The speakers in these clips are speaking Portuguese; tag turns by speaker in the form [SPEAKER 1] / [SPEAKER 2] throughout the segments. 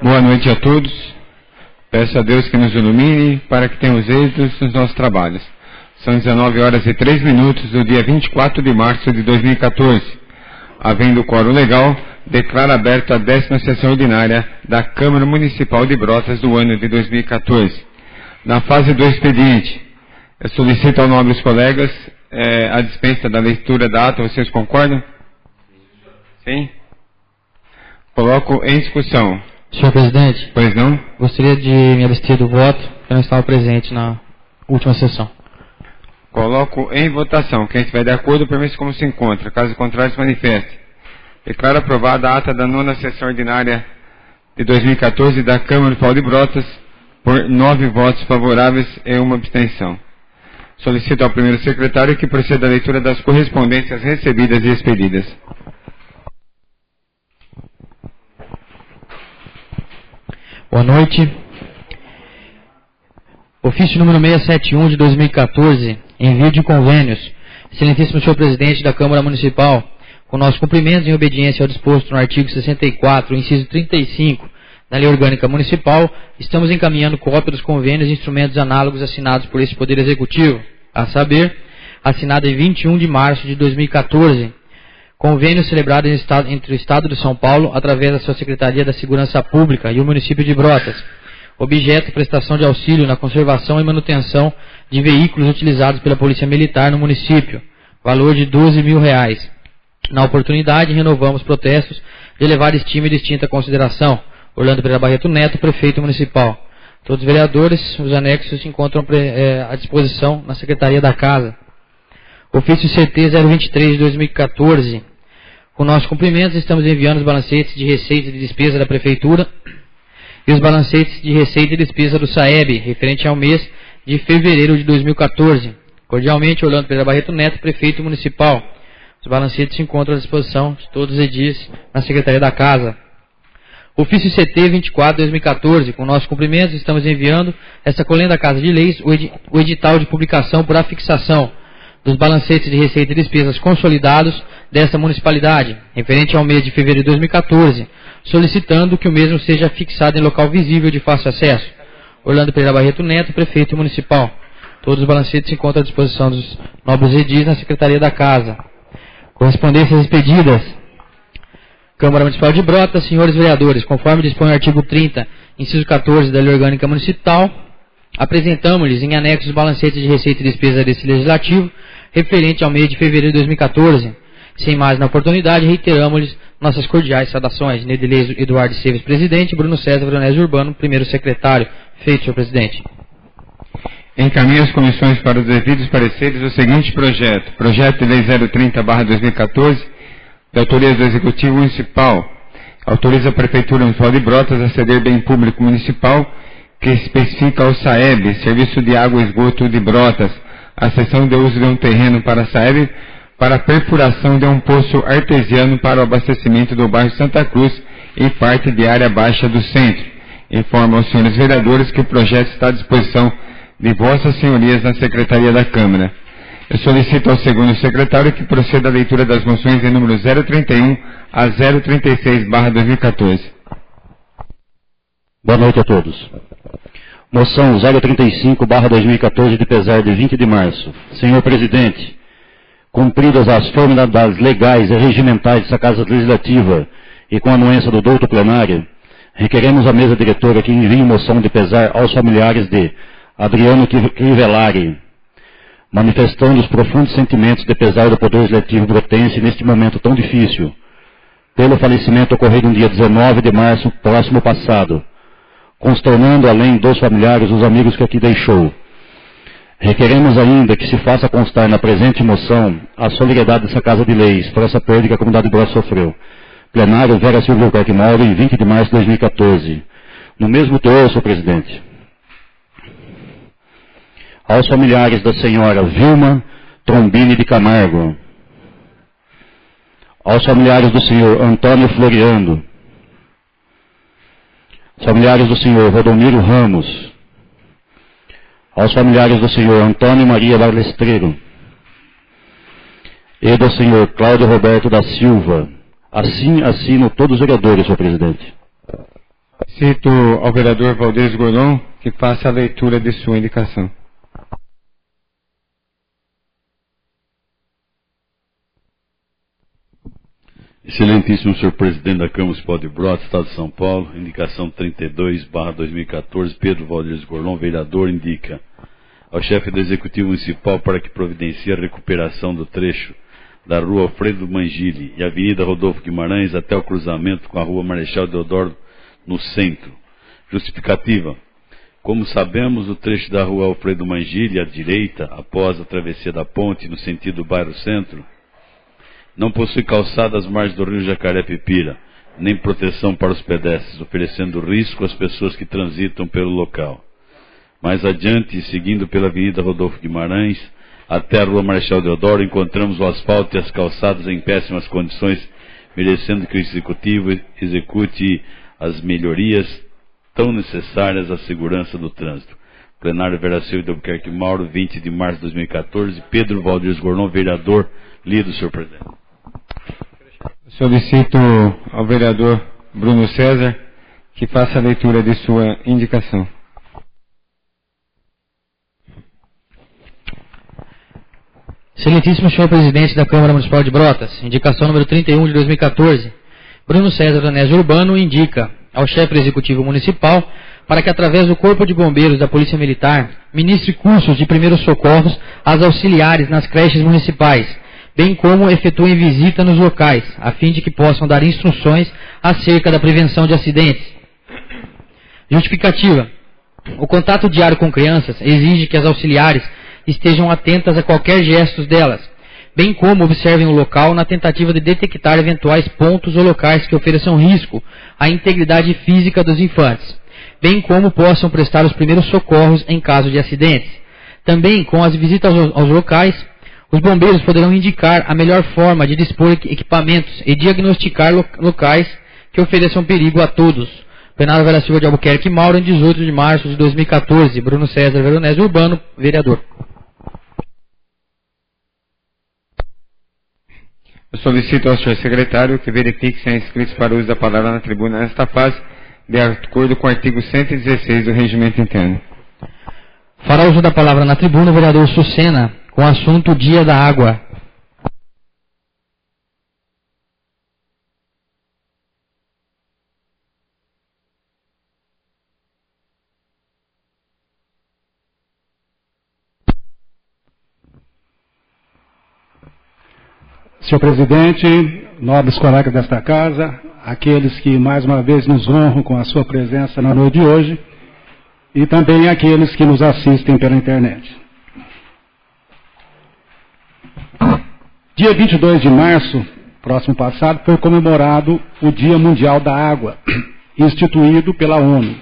[SPEAKER 1] Boa noite a todos. Peço a Deus que nos ilumine para que tenhamos êxitos nos nossos trabalhos. São 19 horas e 3 minutos do dia 24 de março de 2014. Havendo quórum legal, declaro aberta a 10ª sessão ordinária da Câmara Municipal de Brotas do ano de 2014. Na fase do expediente, eu solicito aos nobres colegas a dispensa da leitura da ata. Vocês concordam? Sim? Coloco em discussão.
[SPEAKER 2] Senhor presidente,
[SPEAKER 1] pois não?
[SPEAKER 2] Gostaria de me abster do voto, porque eu não estava presente na última sessão.
[SPEAKER 1] Coloco em votação. Quem estiver de acordo, permite como se encontra. Caso contrário, se manifeste. Declaro aprovada a ata da 9ª sessão ordinária de 2014 da Câmara Municipal de Brotas por 9 votos favoráveis e 1 abstenção. Solicito ao primeiro secretário que proceda a leitura das correspondências recebidas e expedidas.
[SPEAKER 2] Boa noite. Ofício número 671 de 2014, envio de convênios. Excelentíssimo senhor presidente da Câmara Municipal, com nossos cumprimentos em obediência ao disposto no artigo 64, inciso 35 da Lei Orgânica Municipal, estamos encaminhando cópia dos convênios e instrumentos análogos assinados por esse Poder Executivo, a saber, assinado em 21 de março de 2014, convênio celebrado entre o Estado de São Paulo, através da sua Secretaria da Segurança Pública e o município de Brotas. Objeto, prestação de auxílio na conservação e manutenção de veículos utilizados pela Polícia Militar no município. Valor de R$12 mil. Na oportunidade, renovamos protestos de elevada estima e distinta consideração. Orlando Pereira Barreto Neto, prefeito municipal. Todos os vereadores, os anexos se encontram à disposição na Secretaria da Casa. Ofício CT 023 de 2014. Com nossos cumprimentos, estamos enviando os balancetes de receita e de despesa da Prefeitura e os balancetes de receita e despesa do SAEB, referente ao mês de fevereiro de 2014. Cordialmente, Orlando Pereira Barreto Neto, prefeito municipal. Os balancetes se encontram à disposição de todos os edis na Secretaria da Casa. Ofício CT 24 de 2014. Com nossos cumprimentos, estamos enviando esta colenda da Casa de Leis, o edital de publicação por afixação dos balancetes de receita e despesas consolidados desta municipalidade, referente ao mês de fevereiro de 2014, solicitando que o mesmo seja fixado em local visível de fácil acesso. Orlando Pereira Barreto Neto, prefeito municipal. Todos os balancetes se encontram à disposição dos nobres edis na Secretaria da Casa. Correspondências expedidas. Câmara Municipal de Brotas, senhores vereadores, conforme dispõe o artigo 30, inciso 14 da Lei Orgânica Municipal, apresentamos-lhes em anexo os balancetes de receita e despesa desse legislativo, referente ao mês de fevereiro de 2014. Sem mais na oportunidade, reiteramos-lhes nossas cordiais saudações. Nedilei Eduardo Esteves, presidente. Bruno César Veronese Urbano, primeiro secretário. Feito, senhor presidente.
[SPEAKER 1] Encaminho as comissões para os devidos pareceres o seguinte projeto. Projeto de Lei 030/2014, de autoria do Executivo Municipal. Autoriza a Prefeitura Municipal de Brotas a ceder bem público municipal que especifica ao SAEB, Serviço de Água e Esgoto de Brotas, a cessão de uso de um terreno para a SAEB para a perfuração de um poço artesiano para o abastecimento do bairro Santa Cruz e parte de área baixa do centro. Informo aos senhores vereadores que o projeto está à disposição de vossas senhorias na Secretaria da Câmara. Eu solicito ao segundo secretário que proceda à leitura das moções em número 031 a 036/2014.
[SPEAKER 3] Boa noite a todos. Moção 035/2014, de pesar de 20 de março. Senhor presidente, cumpridas as formalidades legais e regimentais dessa Casa Legislativa e com a anuência do douto plenário, requeremos à mesa diretora que envie moção de pesar aos familiares de Adriano Crivellari, manifestando os profundos sentimentos de pesar do Poder Legislativo brotense neste momento tão difícil, pelo falecimento ocorrido no dia 19 de março próximo passado, consternando além dos familiares os amigos que aqui deixou. Requeremos ainda que se faça constar na presente moção a solidariedade dessa Casa de Leis por essa perda que a comunidade de Brotas sofreu. Plenário Vera Silvio Albuquerque Mauro, em 20 de março de 2014. No mesmo teor, senhor presidente. Aos familiares da senhora Vilma Trombini de Camargo. Aos familiares do senhor Antônio Floriano. Aos familiares do senhor Rodomiro Ramos. Aos familiares do senhor Antônio Maria Balestreiro. E do senhor Cláudio Roberto da Silva. Assim assino todos os vereadores, senhor presidente.
[SPEAKER 1] Cito ao vereador Valdez Gordon que faça a leitura de sua indicação.
[SPEAKER 4] Excelentíssimo senhor presidente da Câmara Municipal de Brotas, Estado de São Paulo, indicação 32/2014, Pedro Valdez Gordon, vereador, indica ao chefe do Executivo Municipal para que providencie a recuperação do trecho da Rua Alfredo Mangili e Avenida Rodolfo Guimarães até o cruzamento com a Rua Marechal Deodoro no centro. Justificativa. Como sabemos, o trecho da Rua Alfredo Mangili à direita, após a travessia da ponte no sentido bairro centro, não possui calçada às margens do rio Jacaré-Pipira, nem proteção para os pedestres, oferecendo risco às pessoas que transitam pelo local. Mais adiante, seguindo pela Avenida Rodolfo Guimarães, até a Rua Marechal Deodoro, encontramos o asfalto e as calçadas em péssimas condições, merecendo que o Executivo execute as melhorias tão necessárias à segurança do trânsito. Plenário Vera Silva de Albuquerque Mauro, 20 de março de 2014, Pedro Valdez Gordon, vereador, lido, senhor presidente.
[SPEAKER 1] Solicito ao vereador Bruno César que faça a leitura de sua indicação.
[SPEAKER 2] Excelentíssimo senhor presidente da Câmara Municipal de Brotas, indicação número 31 de 2014, Bruno César Danésio Urbano indica ao chefe do Executivo Municipal para que, através do Corpo de Bombeiros da Polícia Militar, ministre cursos de primeiros socorros às auxiliares nas creches municipais, bem como efetuem visita nos locais, a fim de que possam dar instruções acerca da prevenção de acidentes. Justificativa. O contato diário com crianças exige que as auxiliares estejam atentas a qualquer gesto delas, bem como observem o local na tentativa de detectar eventuais pontos ou locais que ofereçam risco à integridade física dos infantes, bem como possam prestar os primeiros socorros em caso de acidentes. Também, com as visitas aos locais, os bombeiros poderão indicar a melhor forma de dispor equipamentos e diagnosticar locais que ofereçam perigo a todos. Plenário Vera Silva de Albuquerque Mauro, em 18 de março de 2014. Bruno César Veronese Urbano, vereador.
[SPEAKER 1] Eu solicito ao senhor secretário que verifique se há inscritos para o uso da palavra na tribuna nesta fase, de acordo com o artigo 116 do Regimento Interno.
[SPEAKER 2] Fará uso da palavra na tribuna o vereador Sucena, com o assunto Dia da Água.
[SPEAKER 5] Senhor presidente, nobres colegas desta casa, aqueles que mais uma vez nos honram com a sua presença na noite de hoje, e também aqueles que nos assistem pela internet. Dia 22 de março, próximo passado, foi comemorado o Dia Mundial da Água, instituído pela ONU,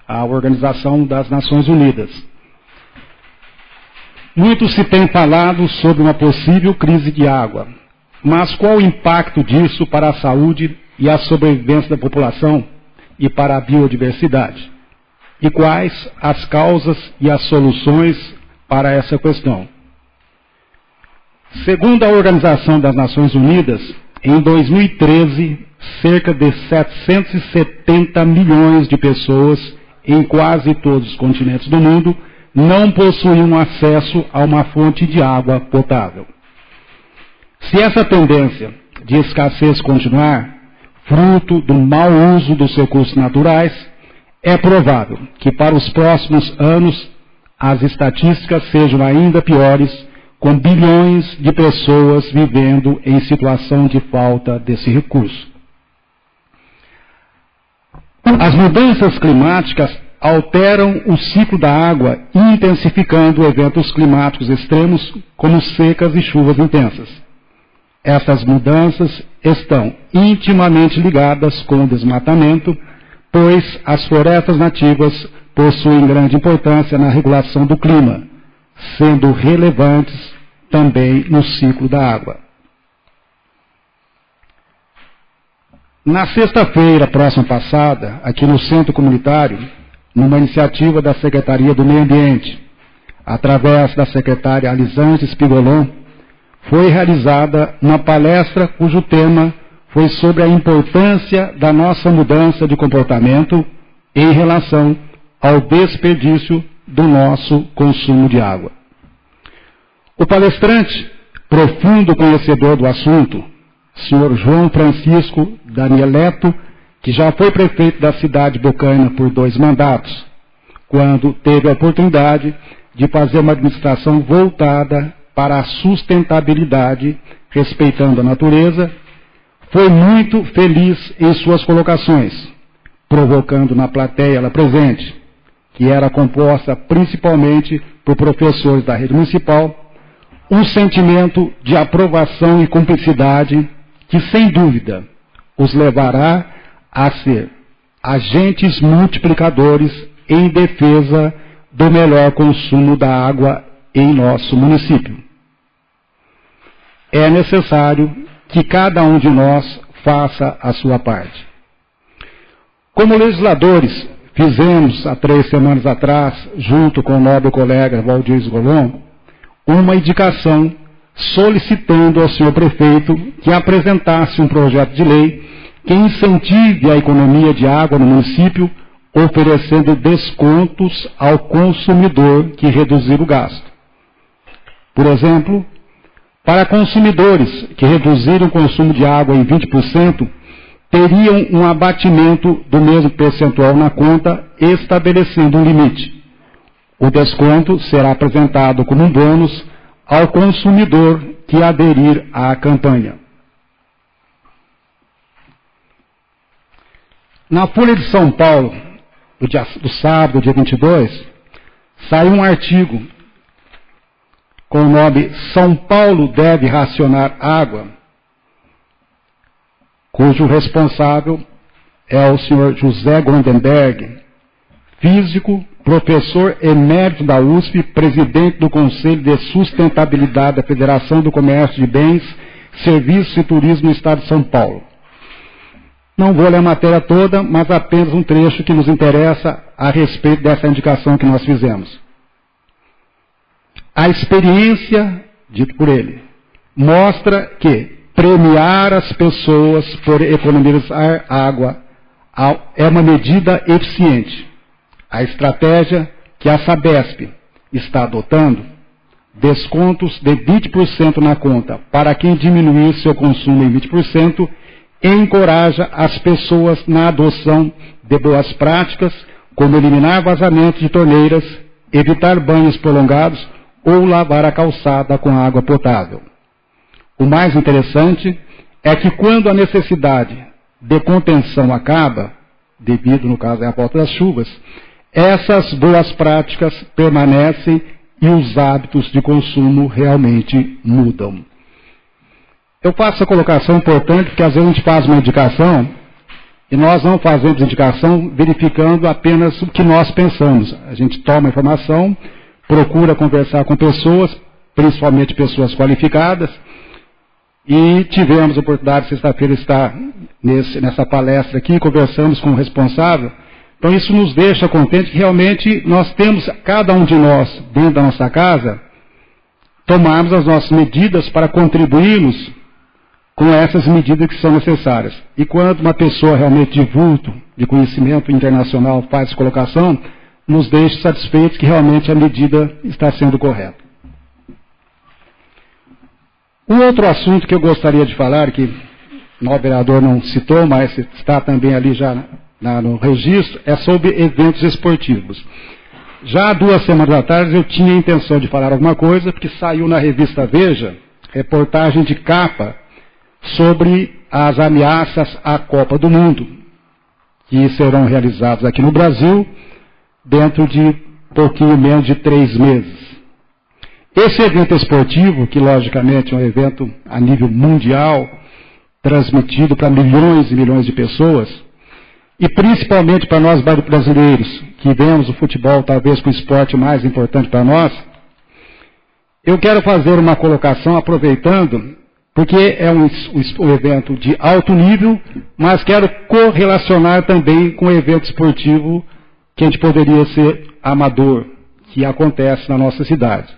[SPEAKER 5] a Organização das Nações Unidas. Muito se tem falado sobre uma possível crise de água, mas qual o impacto disso para a saúde e a sobrevivência da população e para a biodiversidade? E quais as causas e as soluções para essa questão? Segundo a Organização das Nações Unidas, em 2013, cerca de 770 milhões de pessoas em quase todos os continentes do mundo não possuíam acesso a uma fonte de água potável. Se essa tendência de escassez continuar, fruto do mau uso dos recursos naturais, é provável que para os próximos anos as estatísticas sejam ainda piores, com bilhões de pessoas vivendo em situação de falta desse recurso. As mudanças climáticas alteram o ciclo da água, intensificando eventos climáticos extremos, como secas e chuvas intensas. Essas mudanças estão intimamente ligadas com o desmatamento, pois as florestas nativas possuem grande importância na regulação do clima, sendo relevantes também no ciclo da água. Na sexta-feira próxima passada, aqui no Centro Comunitário, numa iniciativa da Secretaria do Meio Ambiente, através da secretária Alisângela Spigolon, foi realizada uma palestra cujo tema foi sobre a importância da nossa mudança de comportamento em relação ao desperdício do nosso consumo de água. O palestrante, profundo conhecedor do assunto, senhor João Francisco Danieleto, que já foi prefeito da cidade de Bocaina por 2 mandatos, quando teve a oportunidade de fazer uma administração voltada para a sustentabilidade, respeitando a natureza, foi muito feliz em suas colocações, provocando na plateia lá presente, que era composta principalmente por professores da rede municipal, um sentimento de aprovação e cumplicidade que, sem dúvida, os levará a ser agentes multiplicadores em defesa do melhor consumo da água em nosso município. É necessário que cada um de nós faça a sua parte. Como legisladores, fizemos há 3 semanas atrás, junto com o nobre colega Valdir Esgolon, uma indicação solicitando ao senhor prefeito que apresentasse um projeto de lei que incentive a economia de água no município, oferecendo descontos ao consumidor que reduzir o gasto. Por exemplo, para consumidores que reduziram o consumo de água em 20%, teriam um abatimento do mesmo percentual na conta, estabelecendo um limite. O desconto será apresentado como um bônus ao consumidor que aderir à campanha. Na Folha de São Paulo, do sábado, dia 22, saiu um artigo com o nome São Paulo deve racionar água, cujo responsável é o senhor José Gondenberg, físico, professor emérito da USP, presidente do Conselho de Sustentabilidade da Federação do Comércio de Bens, Serviços e Turismo no Estado de São Paulo. Não vou ler a matéria toda, mas apenas um trecho que nos interessa a respeito dessa indicação que nós fizemos. A experiência, dito por ele, mostra que premiar as pessoas por economizar água é uma medida eficiente. A estratégia que a Sabesp está adotando, descontos de 20% na conta para quem diminuir seu consumo em 20%, encoraja as pessoas na adoção de boas práticas, como eliminar vazamentos de torneiras, evitar banhos prolongados ou lavar a calçada com água potável. O mais interessante é que quando a necessidade de contenção acaba, devido, no caso, à falta das chuvas, essas boas práticas permanecem e os hábitos de consumo realmente mudam. Eu faço a colocação importante porque às vezes a gente faz uma indicação e nós não fazemos indicação verificando apenas o que nós pensamos. A gente toma a informação, procura conversar com pessoas, principalmente pessoas qualificadas, e tivemos a oportunidade, sexta-feira, de estar nessa palestra aqui, conversamos com o responsável. Então isso nos deixa contentes que realmente nós temos, cada um de nós, dentro da nossa casa, tomarmos as nossas medidas para contribuirmos com essas medidas que são necessárias. E quando uma pessoa realmente de vulto, de conhecimento internacional, faz essa colocação, nos deixa satisfeitos que realmente a medida está sendo correta. Um outro assunto que eu gostaria de falar, que o vereador não citou, mas está também ali já no registro, é sobre eventos esportivos. Já há 2 semanas atrás eu tinha a intenção de falar alguma coisa, porque saiu na revista Veja, reportagem de capa, sobre as ameaças à Copa do Mundo, que serão realizadas aqui no Brasil, dentro de pouquinho menos de 3 meses. Esse evento esportivo, que logicamente é um evento a nível mundial, transmitido para milhões e milhões de pessoas, e principalmente para nós brasileiros, que vemos o futebol talvez com o esporte mais importante para nós, eu quero fazer uma colocação aproveitando, porque é um evento de alto nível, mas quero correlacionar também com o evento esportivo que a gente poderia ser amador, que acontece na nossa cidade.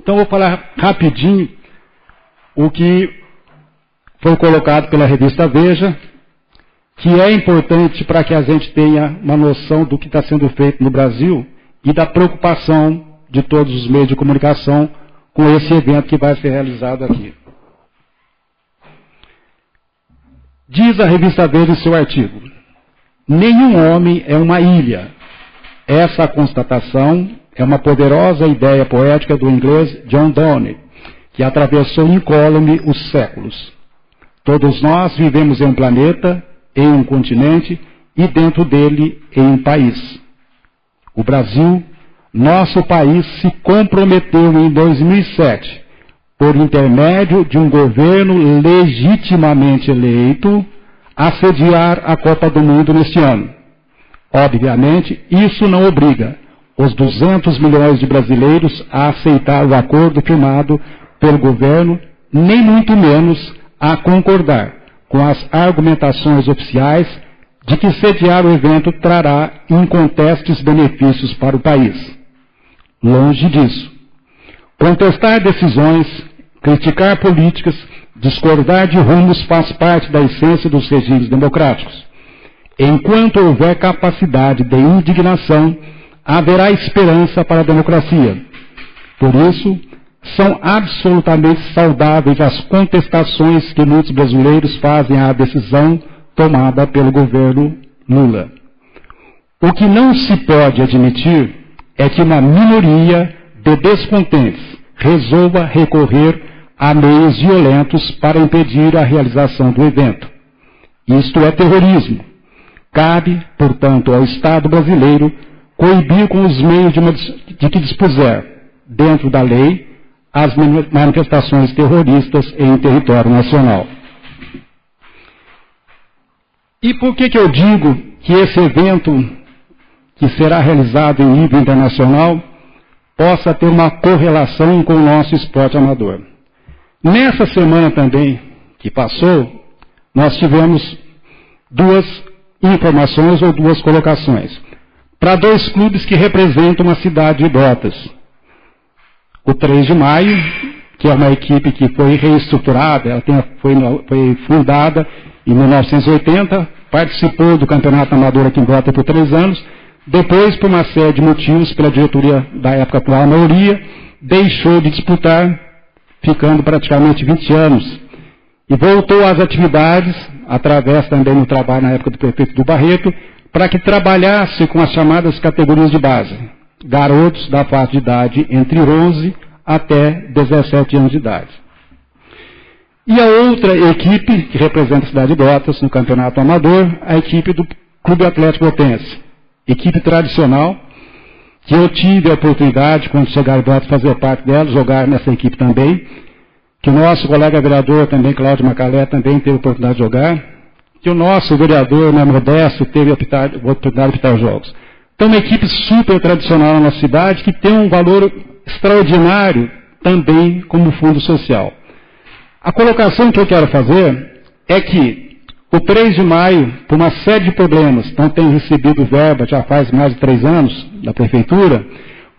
[SPEAKER 5] Então vou falar rapidinho o que foi colocado pela revista Veja, que é importante para que a gente tenha uma noção do que está sendo feito no Brasil e da preocupação de todos os meios de comunicação com esse evento que vai ser realizado aqui. Diz a revista Veja em seu artigo: nenhum homem é uma ilha. Essa constatação é uma poderosa ideia poética do inglês John Donne, que atravessou incólume os séculos. Todos nós vivemos em um planeta, em um continente e dentro dele em um país. O Brasil, nosso país, se comprometeu em 2007, por intermédio de um governo legitimamente eleito, a sediar a Copa do Mundo neste ano. Obviamente, isso não obriga os 200 milhões de brasileiros a aceitar o acordo firmado pelo governo, nem muito menos a concordar com as argumentações oficiais de que sediar o evento trará incontestes benefícios para o país. Longe disso. Contestar decisões, criticar políticas, discordar de rumos faz parte da essência dos regimes democráticos. Enquanto houver capacidade de indignação, haverá esperança para a democracia. Por isso, são absolutamente saudáveis as contestações que muitos brasileiros fazem à decisão tomada pelo governo Lula. O que não se pode admitir é que uma minoria de descontentes resolva recorrer a meios violentos para impedir a realização do evento. Isto é terrorismo. Cabe, portanto, ao Estado brasileiro coibir com os meios de que dispuser, dentro da lei, as manifestações terroristas em território nacional. E por que eu digo que esse evento, que será realizado em nível internacional, possa ter uma correlação com o nosso esporte amador? Nessa semana também que passou, nós tivemos duas informações ou duas colocações para dois clubes que representam a cidade de Brotas. O 3 de Maio, que é uma equipe que foi reestruturada, ela foi fundada em 1980, participou do Campeonato Amador aqui em Brotas por 3 anos, depois, por uma série de motivos, pela diretoria da época atual, a maioria, deixou de disputar, ficando praticamente 20 anos. E voltou às atividades, através também do trabalho na época do prefeito do Barreto, para que trabalhasse com as chamadas categorias de base. Garotos da faixa de idade entre 11 até 17 anos de idade. E a outra equipe, que representa a cidade de Brotas no Campeonato Amador, a equipe do Clube Atlético Brotense. Equipe tradicional, que eu tive a oportunidade, quando chegar em Brotas, fazer parte dela, jogar nessa equipe também, que o nosso colega vereador também, Cláudio Macalé, também teve a oportunidade de jogar, que o nosso vereador, Modesto, teve a oportunidade de apitar jogos. Então, uma equipe super tradicional na nossa cidade, que tem um valor extraordinário também como fundo social. A colocação que eu quero fazer é que o 3 de maio, por uma série de problemas, não tem recebido verba já faz mais de 3 anos da prefeitura,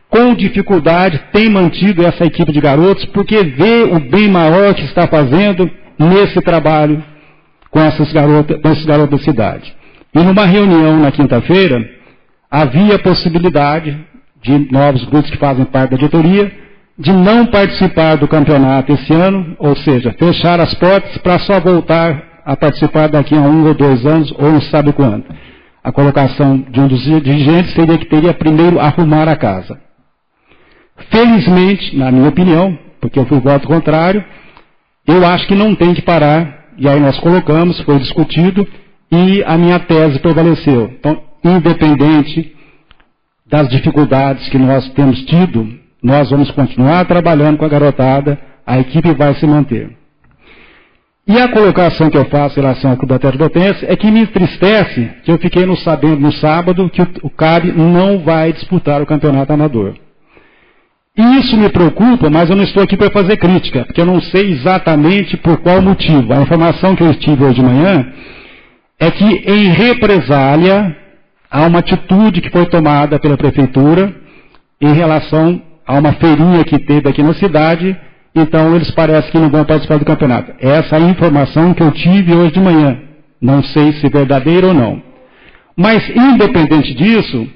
[SPEAKER 5] com dificuldade tem mantido essa equipe de garotos, porque vê o bem maior que está fazendo nesse trabalho com esses garotos da cidade. E numa reunião na quinta-feira, havia possibilidade de novos grupos que fazem parte da diretoria de não participar do campeonato esse ano, ou seja, fechar as portas para só voltar a participar daqui a 1 ou 2 anos, ou não sabe quando. A colocação de um dos dirigentes seria que teria primeiro arrumar a casa. Felizmente, na minha opinião, porque eu fui voto contrário, eu acho que não tem que parar, e aí nós colocamos, foi discutido, e a minha tese prevaleceu. Então, independente das dificuldades que nós temos tido, nós vamos continuar trabalhando com a garotada, a equipe vai se manter. E a colocação que eu faço em relação ao Clube Atlético Brotense é que me entristece que eu fiquei sabendo no sábado que o CAB não vai disputar o campeonato amador. E isso me preocupa, mas eu não estou aqui para fazer crítica, porque eu não sei exatamente por qual motivo. A informação que eu tive hoje de manhã é que, em represália, há uma atitude que foi tomada pela prefeitura em relação a uma feirinha que teve aqui na cidade. Então, eles parecem que não vão participar do campeonato. Essa é a informação que eu tive hoje de manhã. Não sei se verdadeira ou não. Mas, independente disso,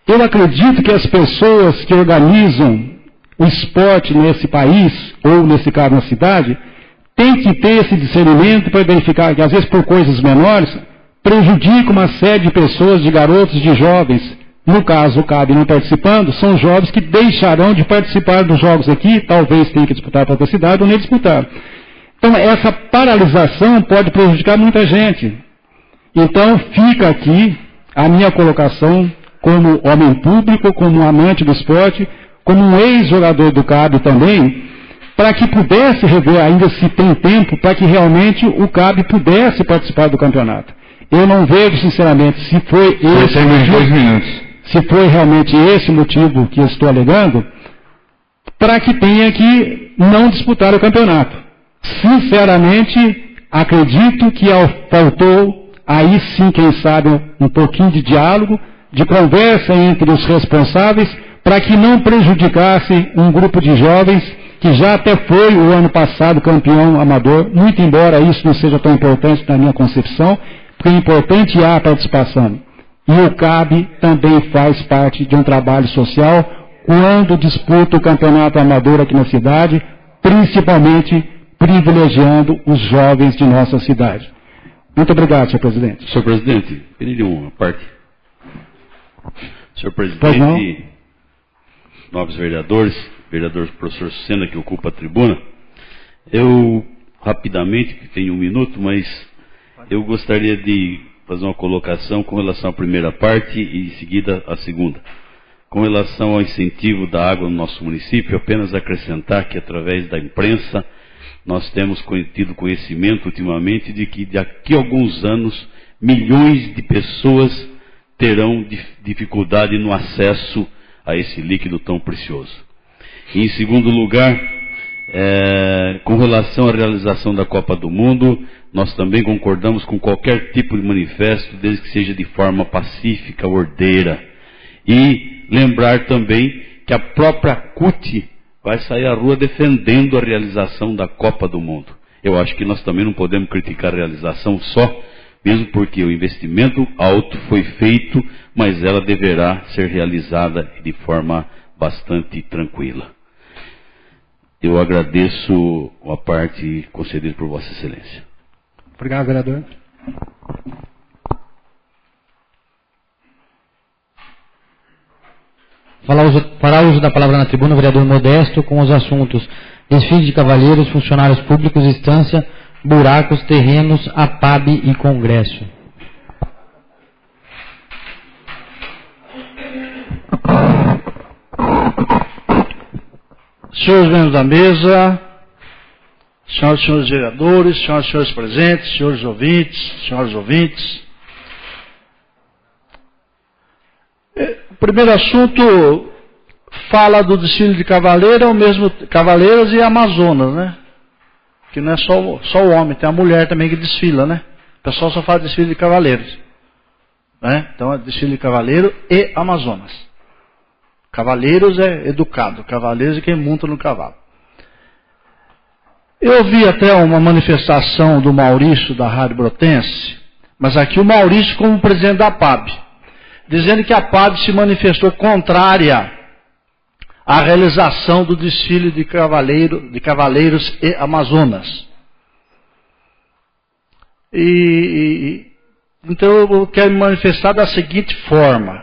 [SPEAKER 5] eu acredito que as pessoas que organizam o esporte nesse país, ou nesse caso na cidade, têm que ter esse discernimento para verificar que, às vezes, por coisas menores, prejudica uma série de pessoas, de garotos, de jovens. No caso, o CAB não participando, são jovens que deixarão de participar dos jogos aqui, talvez tenham que disputar para outra cidade ou nem disputar. Então, essa paralisação pode prejudicar muita gente. Então, fica aqui a minha colocação como homem público, como um amante do esporte, como um ex-jogador do CAB também, para que pudesse rever, ainda se tem tempo, para que realmente o CAB pudesse participar do campeonato. Eu não vejo, sinceramente, se foi esse motivo, se foi realmente esse motivo que eu estou alegando, para que tenha que não disputar o campeonato. Sinceramente, acredito que faltou, aí sim, quem sabe, um pouquinho de diálogo, de conversa entre os responsáveis, para que não prejudicasse um grupo de jovens que já até foi o ano passado campeão amador, muito embora isso não seja tão importante na minha concepção, porque é importante a participação. E o CAB também faz parte de um trabalho social quando disputa o campeonato amador aqui na cidade, principalmente privilegiando os jovens de nossa cidade. Muito obrigado, senhor presidente.
[SPEAKER 4] Senhor presidente, pediria uma parte. Senhor presidente, novos vereadores, vereador professor Sena, que ocupa a tribuna, eu, rapidamente, que tenho um minuto, mas eu gostaria de fazer uma colocação com relação à primeira parte e em seguida à segunda. Com relação ao incentivo da água no nosso município, apenas acrescentar que através da imprensa nós temos tido conhecimento ultimamente de que daqui a alguns anos milhões de pessoas terão dificuldade no acesso a esse líquido tão precioso. E em segundo lugar, com relação à realização da Copa do Mundo, nós também concordamos com qualquer tipo de manifesto, desde que seja de forma pacífica, ordeira. E lembrar também que a própria CUT vai sair à rua defendendo a realização da Copa do Mundo. Eu acho que nós também não podemos criticar a realização só, mesmo porque o investimento alto foi feito, mas ela deverá ser realizada de forma bastante tranquila. Eu agradeço a parte concedida por Vossa Excelência.
[SPEAKER 5] Obrigado, vereador.
[SPEAKER 2] Fará uso da palavra na tribuna o vereador Modesto com os assuntos desfile de cavaleiros, funcionários públicos, instância, buracos, terrenos, APAB e Congresso.
[SPEAKER 6] Senhores membros da mesa, senhoras e senhores vereadores, senhoras e senhores presentes, senhores ouvintes. O primeiro assunto fala do desfile de cavaleiras e Amazonas, né? Que não é só o homem, tem a mulher também que desfila, né? O pessoal só fala desfile de cavaleiros, né? Então é desfile de cavaleiro e Amazonas. Cavaleiros é educado, cavaleiros é quem monta no cavalo. Eu vi até uma manifestação do Maurício da Rádio Brotense, mas aqui o Maurício como presidente da APAB, dizendo que a APAB se manifestou contrária à realização do desfile de cavaleiros e Amazonas. Então eu quero me manifestar da seguinte forma.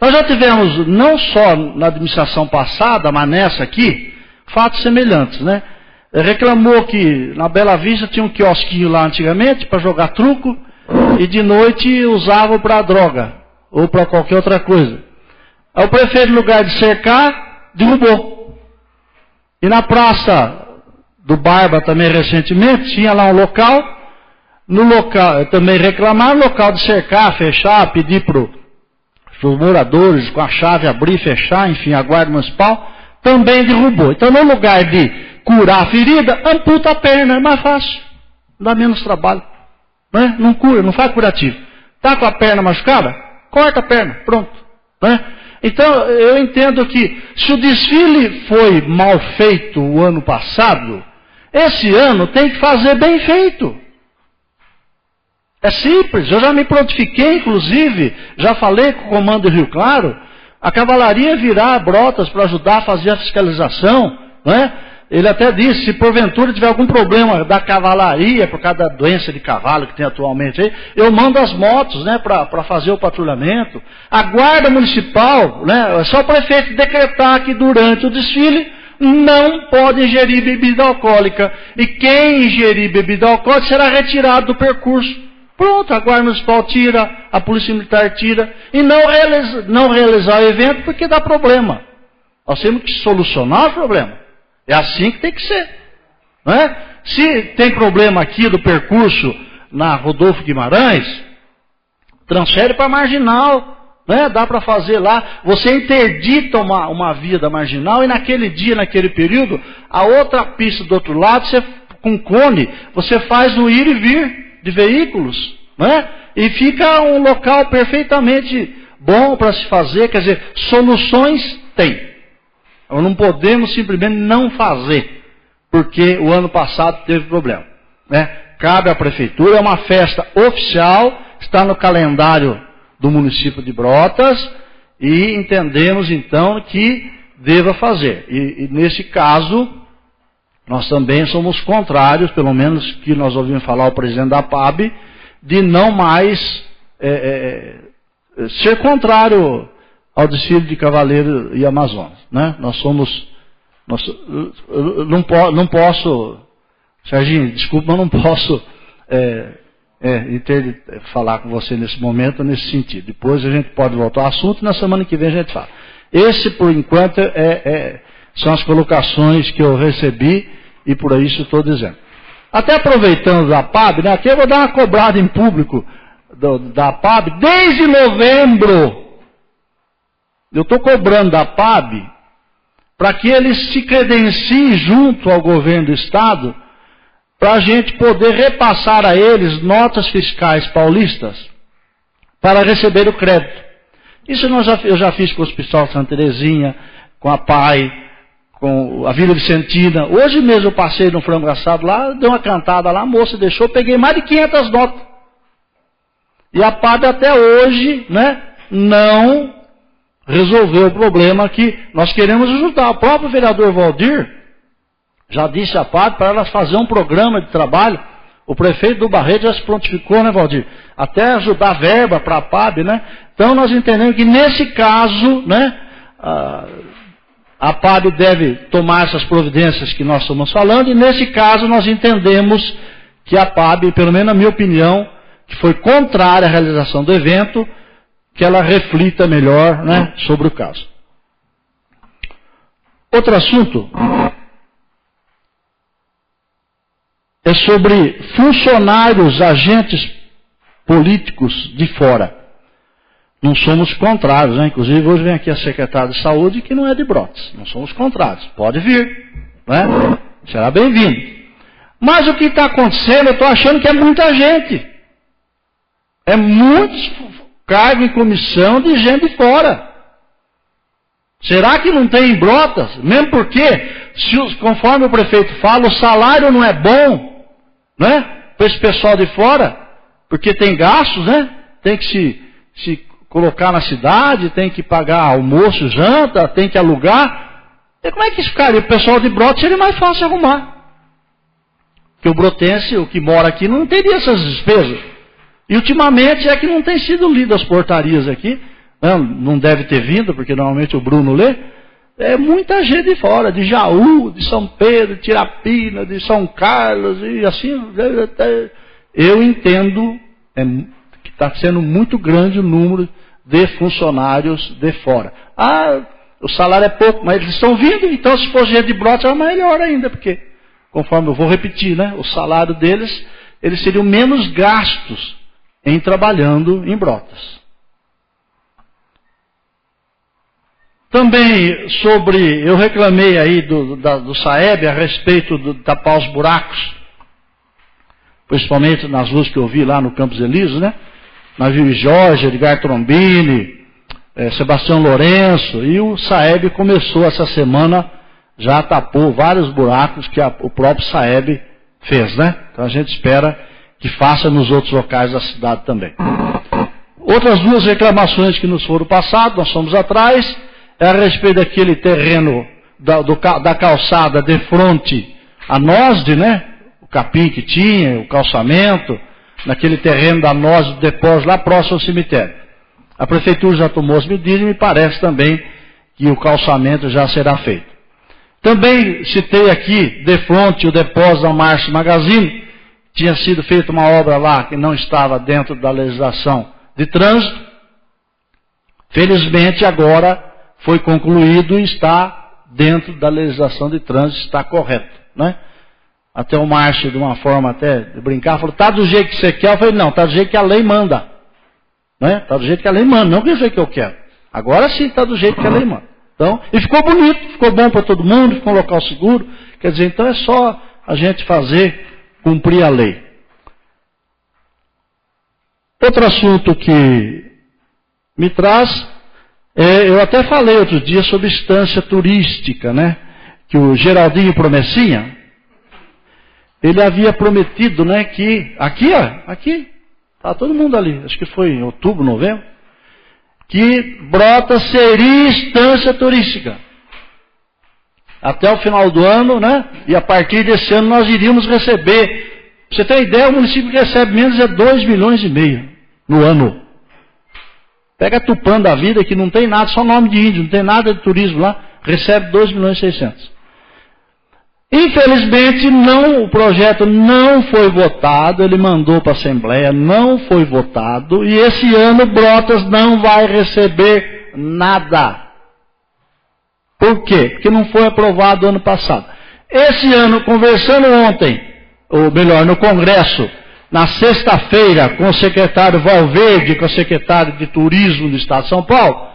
[SPEAKER 6] Nós já tivemos, não só na administração passada, mas nessa aqui, fatos semelhantes, né? Reclamou que na Bela Vista tinha um quiosquinho lá antigamente para jogar truco e de noite usavam para droga ou para qualquer outra coisa. Aí o prefeito, no lugar de cercar, derrubou. E na Praça do Barba também recentemente tinha lá um local, no local também reclamaram, local de cercar, fechar, pedir para os moradores com a chave abrir e fechar, enfim, a guarda municipal também derrubou. Então, no lugar de curar a ferida, amputa a perna, é mais fácil, dá menos trabalho, né? Não cura, não faz curativo. Está com a perna machucada? Corta a perna, pronto, né? Então, eu entendo que se o desfile foi mal feito o ano passado, esse ano tem que fazer bem feito. É simples, eu já me prontifiquei, inclusive, já falei com o comando de Rio Claro, a cavalaria virá a Brotas para ajudar a fazer a fiscalização, não é? Ele até disse, se porventura tiver algum problema da cavalaria, por causa da doença de cavalo que tem atualmente aí, eu mando as motos, né, para fazer o patrulhamento. A guarda municipal, né, é só o prefeito decretar que durante o desfile não pode ingerir bebida alcoólica. E quem ingerir bebida alcoólica será retirado do percurso. Pronto, a guarda municipal tira, a polícia militar tira, e não realizar o evento porque dá problema. Nós temos que solucionar o problema. É assim que tem que ser. Não é? Se tem problema aqui do percurso na Rodolfo Guimarães, transfere para a Marginal. Né? Dá para fazer lá. Você interdita uma via da Marginal e naquele dia, naquele período, a outra pista do outro lado, você, com cone, você faz o ir e vir de veículos. Né? E fica um local perfeitamente bom para se fazer. Quer dizer, soluções tem. Nós não podemos simplesmente não fazer, porque o ano passado teve problema. Né? Cabe à prefeitura, é uma festa oficial, está no calendário do município de Brotas, e entendemos então que deva fazer. E nesse caso, nós também somos contrários, pelo menos que nós ouvimos falar o presidente da PAB, de não mais ser contrário ao desfile de Cavaleiro e Amazonas, né? Não posso, Serginho, desculpa, mas não posso falar com você nesse momento, nesse sentido. Depois a gente pode voltar ao assunto e na semana que vem a gente fala. Esse, por enquanto, são as colocações que eu recebi e por isso estou dizendo. Até aproveitando da PAB, né? Aqui eu vou dar uma cobrada em público da PAB desde novembro. Eu estou cobrando da PAB para que eles se credenciem junto ao governo do Estado para a gente poder repassar a eles notas fiscais paulistas para receber o crédito. Isso eu já fiz com o Hospital Santa Terezinha, com a PAI, com a Vila Vicentina. Hoje mesmo eu passei no frango assado lá, dei uma cantada lá, a moça deixou, peguei mais de 500 notas. E a PAB até hoje, né, não resolveu o problema que nós queremos ajudar. O próprio vereador Valdir já disse à PAB para ela fazer um programa de trabalho. O prefeito do Barreto já se prontificou, né, Valdir? Até ajudar a verba para a PAB, né? Então nós entendemos que nesse caso, né, a PAB deve tomar essas providências que nós estamos falando, e nesse caso nós entendemos que a PAB, pelo menos na minha opinião, que foi contrária à realização do evento, que ela reflita melhor, né, sobre o caso. Outro assunto é sobre funcionários, agentes políticos de fora. Não somos contrários, né? Inclusive hoje vem aqui a secretária de saúde que não é de Brotas. Não somos contrários. Pode vir, né? Será bem-vindo. Mas o que está acontecendo, eu estou achando que é muita gente. É muitos cargos em comissão de gente de fora. Será que não tem em Brotas? Mesmo porque, conforme o prefeito fala, o salário não é bom, né? Para esse pessoal de fora, porque tem gastos, né? Tem que se colocar na cidade, tem que pagar almoço, janta, tem que alugar. E como é que isso ficaria? O pessoal de Brotas seria mais fácil arrumar. Porque o brotense, o que mora aqui, não teria essas despesas. E ultimamente é que não tem sido lido as portarias aqui. Não deve ter vindo, porque normalmente o Bruno lê. É muita gente de fora, de Jaú, de São Pedro, de Tirapina, de São Carlos, e assim. Eu entendo que está sendo muito grande o número de funcionários de fora. O salário é pouco, mas eles estão vindo, então se for gente de Brotas é melhor ainda, porque, conforme eu vou repetir, né, o salário deles, eles seriam menos gastos em trabalhando em Brotas. Também eu reclamei aí do SAEB a respeito de tapar os buracos, principalmente nas luzes que eu vi lá no Campos Elíseos, né? Navio Jorge, Edgar Trombini, Sebastião Lourenço, e o SAEB começou essa semana, já tapou vários buracos que o próprio SAEB fez, né? Então a gente espera que faça nos outros locais da cidade também. Outras duas reclamações que nos foram passadas, nós fomos atrás, é a respeito daquele terreno da calçada de frente a Nosde, né? O capim que tinha, o calçamento, naquele terreno da Nosde, do depósito lá próximo ao cemitério. A prefeitura já tomou as medidas e me parece também que o calçamento já será feito. Também citei aqui, de frente, o depósito da Marche Magazine. Tinha sido feita uma obra lá que não estava dentro da legislação de trânsito. Felizmente agora foi concluído e está dentro da legislação de trânsito, está correto, né? Até o Márcio, de uma forma até de brincar, falou, está do jeito que você quer? Eu falei, não, está do jeito que a lei manda. Né? Está do jeito que a lei manda, não do jeito que eu quero. Agora sim está do jeito que a lei manda. Então, e ficou bonito, ficou bom para todo mundo, ficou um local seguro. Quer dizer, então é só a gente fazer, cumprir a lei. Outro assunto que me traz, eu até falei outro dia sobre estância turística, né? Que o Geraldinho Promessinha, ele havia prometido, né, que aqui, tá todo mundo ali, acho que foi em outubro, novembro, que Brotas seria estância turística. Até o final do ano, né? E a partir desse ano nós iríamos receber. Pra você ter ideia, o município que recebe menos é 2,5 milhões no ano. Pega Tupã da vida, que não tem nada, só nome de índio, não tem nada de turismo lá, recebe 2,6 milhões. Infelizmente, o projeto não foi votado, ele mandou para a Assembleia, não foi votado, e esse ano Brotas não vai receber nada. Por quê? Porque não foi aprovado ano passado. Esse ano, conversando ontem, ou melhor, no Congresso, na sexta-feira, com o secretário Valverde, com o secretário de Turismo do Estado de São Paulo,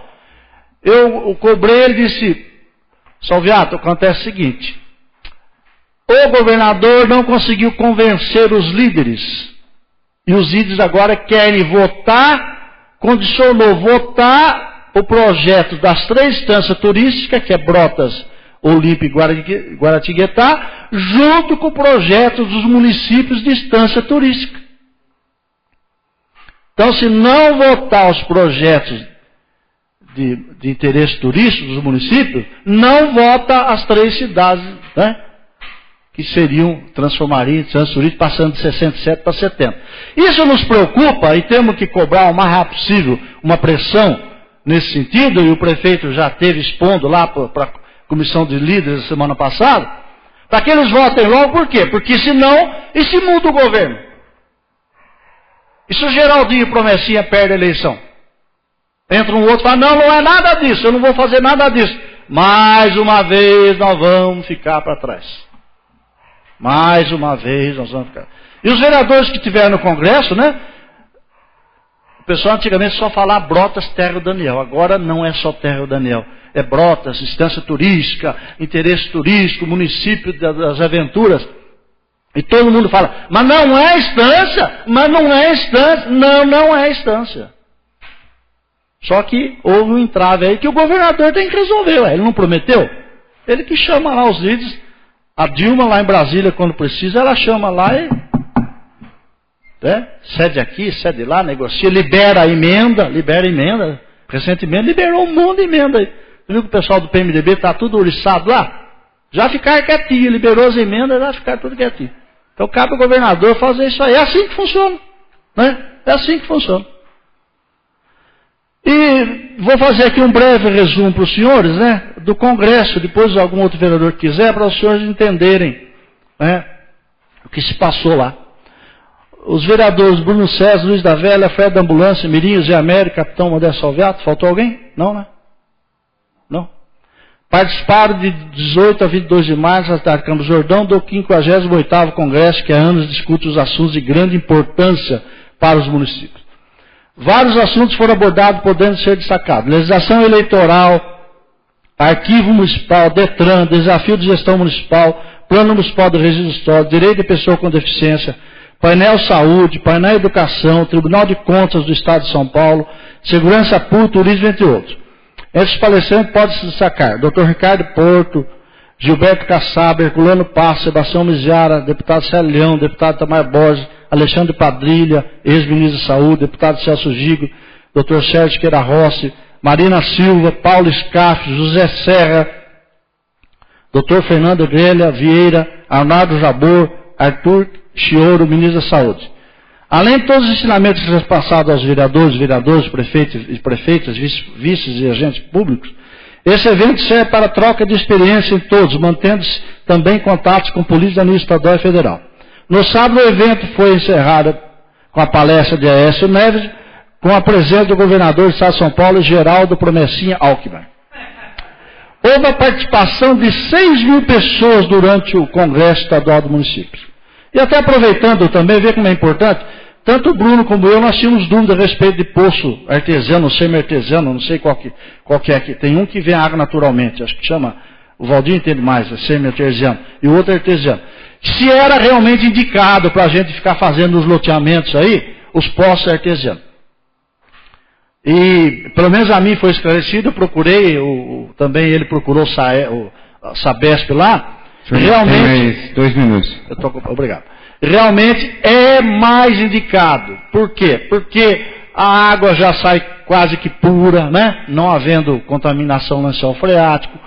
[SPEAKER 6] eu cobrei, ele disse, Salviato, acontece o seguinte, o governador não conseguiu convencer os líderes, e os líderes agora querem votar, condicionou votar o projeto das 3 instâncias turísticas, que é Brotas, Olímpia e Guaratinguetá, junto com o projeto dos municípios de instância turística. Então, se não votar os projetos de interesse turístico dos municípios, não vota as 3 cidades, né? Que transformariam em instância turística, passando de 67 para 70. Isso nos preocupa e temos que cobrar o mais rápido possível uma pressão nesse sentido, e o prefeito já esteve expondo lá para a comissão de líderes a semana passada, para que eles votem logo. Por quê? Porque senão, e se muda o governo? E se o Geraldinho Promessinha perde a eleição? Entra um outro e fala, não é nada disso, eu não vou fazer nada disso. Mais uma vez nós vamos ficar para trás. Mais uma vez nós vamos ficar. E os vereadores que tiveram no Congresso, né? O pessoal antigamente só falava Brotas, Terra Daniel. Agora não é só Terra Daniel. É Brotas, instância turística, interesse turístico, município das aventuras. E todo mundo fala, mas não é instância, mas não é instância. Não é instância. Só que houve um entrave aí que o governador tem que resolver. Ele não prometeu? Ele que chama lá os líderes. A Dilma lá em Brasília, quando precisa, ela chama lá e cede aqui, cede lá, negocia, libera a emenda. Recentemente liberou um monte de emenda aí. Você viu que o pessoal do PMDB está tudo oriçado lá? Já ficaram quietinho, liberou as emendas, já ficaram tudo quietinho. Então cabe ao governador fazer isso aí. É assim que funciona. Né? É assim que funciona. E vou fazer aqui um breve resumo para os senhores, né, do Congresso, depois algum outro vereador que quiser, para os senhores entenderem, né, o que se passou lá. Os vereadores Bruno César, Luiz da Velha, Fred da Ambulância, Mirinho, Zé Américo, Capitão Modesto Salviato, faltou alguém? Não, né? Não. Participaram de 18 a 22 de março na cidade de Campos do Jordão do 58º Congresso, que há anos discute os assuntos de grande importância para os municípios. Vários assuntos foram abordados, podendo ser destacados. Legislação eleitoral, arquivo municipal, DETRAN, desafio de gestão municipal, plano municipal de registro histórico, direito de pessoa com deficiência, painel saúde, painel educação, Tribunal de Contas do Estado de São Paulo, segurança pública, turismo, entre outros. Entre os palestrantes pode-se destacar Dr. Ricardo Porto, Gilberto Kassab, Herculano Passo, Sebastião Miziara, deputado Célio Leão, deputado Tamar Borges, Alexandre Padrilha, ex-ministro da Saúde, deputado Celso Gigo, Dr. Sérgio Queira Rossi, Marina Silva, Paulo Scaff, José Serra, Dr. Fernando Grelha Vieira, Arnaldo Jabor, Arthur Chioro, ministro da Saúde. Além de todos os ensinamentos que são passados aos vereadores, prefeitos, vices e agentes públicos, esse evento serve para troca de experiência em todos, mantendo-se também contatos com políticos da nível estadual e federal. No sábado, o evento foi encerrado com a palestra de Aécio Neves, com a presença do governador do Estado de São Paulo, Geraldo Promessinha Alckmin. Houve a participação de 6.000 pessoas durante o Congresso Estadual do Município. E até aproveitando também, ver como é importante, tanto o Bruno como eu, nós tínhamos dúvida a respeito de poço artesiano, semi-artesiano, não sei qual que é aqui. Tem um que vem água naturalmente, acho que chama, o Valdir entende mais, é semi-artesiano, e o outro é artesiano. Se era realmente indicado para a gente ficar fazendo os loteamentos aí, os poços artesianos. E, pelo menos a mim foi esclarecido, eu procurei, também ele procurou o Sabesp lá, realmente...
[SPEAKER 1] Tem mais 2 minutos.
[SPEAKER 6] Obrigado. Realmente é mais indicado. Por quê? Porque a água já sai quase que pura, né? Não havendo contaminação no lençol freático.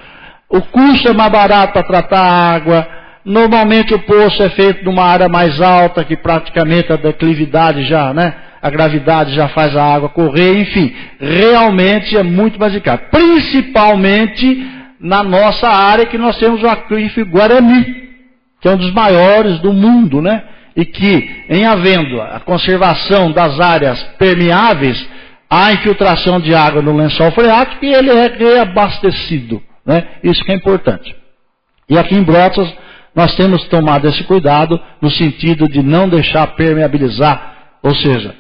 [SPEAKER 6] O custo é mais barato para tratar a água. Normalmente o poço é feito numa área mais alta, que praticamente a declividade já, né? A gravidade já faz a água correr, enfim. Realmente é muito mais indicado. Principalmente na nossa área, que nós temos o aquífero Guarani, que é um dos maiores do mundo, né? E que, em havendo a conservação das áreas permeáveis, há infiltração de água no lençol freático e ele é reabastecido, né? Isso que é importante. E aqui em Brotas, nós temos tomado esse cuidado no sentido de não deixar permeabilizar, ou seja,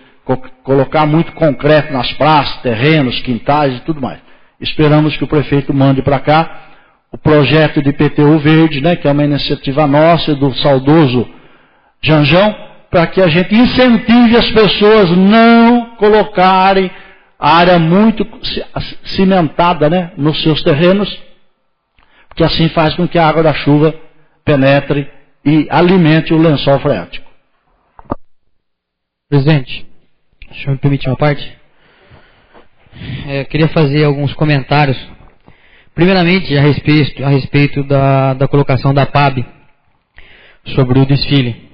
[SPEAKER 6] colocar muito concreto nas praças, terrenos, quintais e tudo mais. Esperamos que o prefeito mande para cá o projeto de IPTU verde, né, que é uma iniciativa nossa, do saudoso Janjão, para que a gente incentive as pessoas não colocarem a área muito cimentada, né, nos seus terrenos, porque assim faz com que a água da chuva penetre e alimente o lençol freático.
[SPEAKER 2] Presidente, deixa eu me permitir uma parte. Eu queria fazer alguns comentários. Primeiramente, a respeito da colocação da PAB sobre o desfile.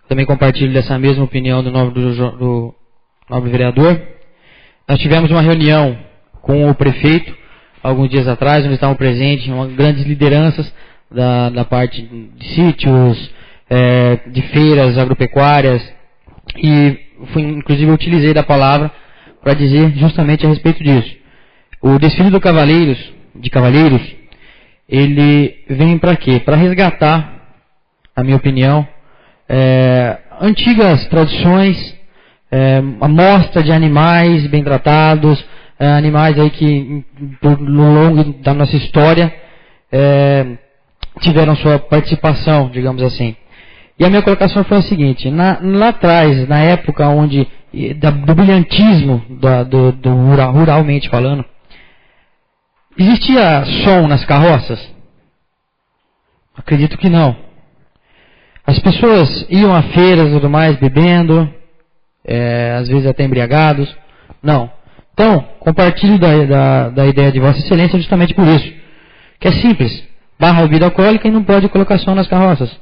[SPEAKER 2] Também compartilho dessa mesma opinião do nobre vereador. Nós tivemos uma reunião com o prefeito, alguns dias atrás, onde estavam presentes grandes lideranças da parte de sítios, de feiras agropecuárias, e inclusive eu utilizei da palavra para dizer justamente a respeito disso. O desfile de Cavaleiros, ele vem para quê? Para resgatar, na minha opinião, antigas tradições, a mostra de animais bem tratados, animais aí que, no longo da nossa história, tiveram sua participação, digamos assim. E a minha colocação foi a seguinte: lá atrás, na época do brilhantismo, ruralmente falando, existia som nas carroças? Acredito que não. As pessoas iam a feiras e tudo mais, bebendo, às vezes até embriagados. Não. Então, compartilho da ideia de Vossa Excelência justamente por isso. Que é simples. Barra a bebida alcoólica e não pode colocar som nas carroças.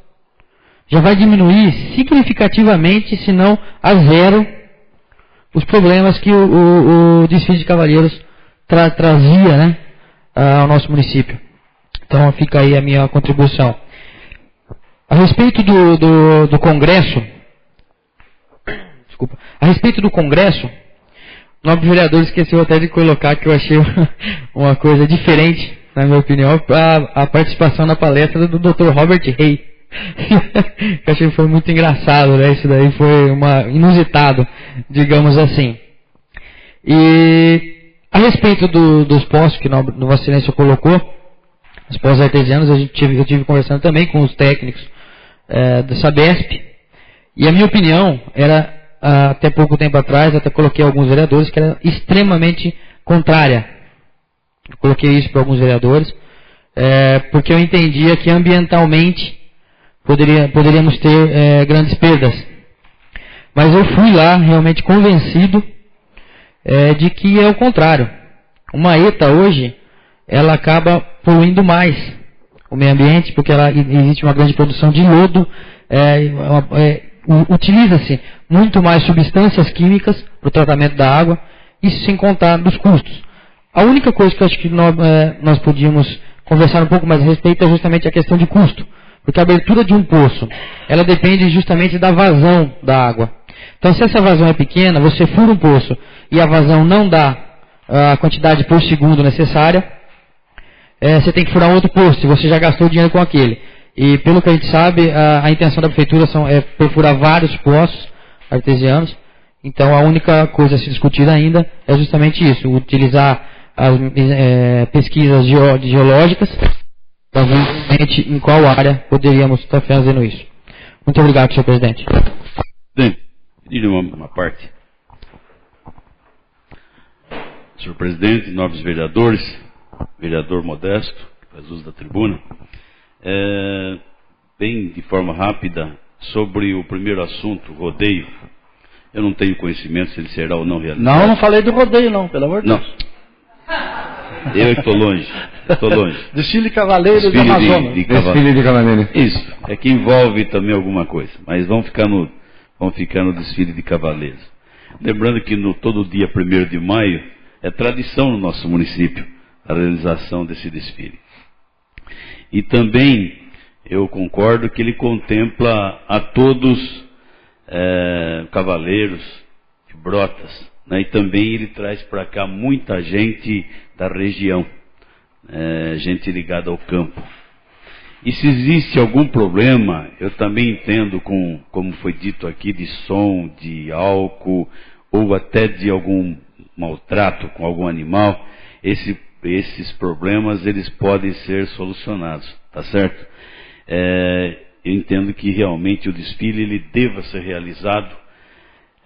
[SPEAKER 2] Já vai diminuir significativamente, se não a zero, os problemas que o desfile de Cavaleiros trazia, né, ao nosso município. Então fica aí a minha contribuição. A respeito do Congresso, a respeito do Congresso, o nobre vereador esqueceu até de colocar, que eu achei uma coisa diferente, na minha opinião, a participação na palestra do Dr. Robert Rey. Eu achei que foi muito engraçado, né? Isso daí foi inusitado, digamos assim. E a respeito dos postos que Vossa Excelência colocou, os postos artesianos, eu tive conversando também com os técnicos da Sabesp, e a minha opinião era, até pouco tempo atrás, até coloquei alguns vereadores, que era extremamente contrária. Eu coloquei isso para alguns vereadores, porque eu entendia que ambientalmente poderíamos ter grandes perdas. Mas eu fui lá realmente convencido de que é o contrário. Uma ETA hoje, ela acaba poluindo mais o meio ambiente, porque existe uma grande produção de lodo, utiliza-se muito mais substâncias químicas para o tratamento da água, isso sem contar dos custos. A única coisa que eu acho que nós podíamos conversar um pouco mais a respeito é justamente a questão de custo, porque a abertura de um poço, ela depende justamente da vazão da água. Então, se essa vazão é pequena, você fura um poço e a vazão não dá a quantidade por segundo necessária, você tem que furar um outro poço, se você já gastou dinheiro com aquele. E pelo que a gente sabe, a intenção da prefeitura é perfurar vários poços artesianos. Então a única coisa a se discutir ainda é justamente isso, utilizar as pesquisas geológicas para ver em qual área poderíamos estar fazendo isso. Muito obrigado, senhor presidente.
[SPEAKER 4] Pedir uma parte. Senhor presidente, nobres vereadores, vereador Modesto, que faz uso da tribuna, bem de forma rápida, sobre o primeiro assunto, rodeio. Eu não tenho conhecimento se ele será ou não realizado.
[SPEAKER 6] Não falei do rodeio não, pelo amor de Deus.
[SPEAKER 4] Não. Eu estou longe.
[SPEAKER 6] Desfile de Cavaleiros do Amazonas.
[SPEAKER 1] Desfile de Cavaleiros.
[SPEAKER 4] Isso, é que envolve também alguma coisa. Mas vamos ficar no desfile de Cavaleiros. Lembrando que todo dia 1º de maio é tradição no nosso município a realização desse desfile. E também eu concordo que ele contempla a todos cavaleiros de Brotas, né? E também ele traz para cá muita gente da região, gente ligada ao campo. E se existe algum problema, eu também entendo, como foi dito aqui, de som, de álcool, ou até de algum maltrato com algum animal, esses problemas eles podem ser solucionados, tá certo? Eu entendo que realmente o desfile ele deva ser realizado,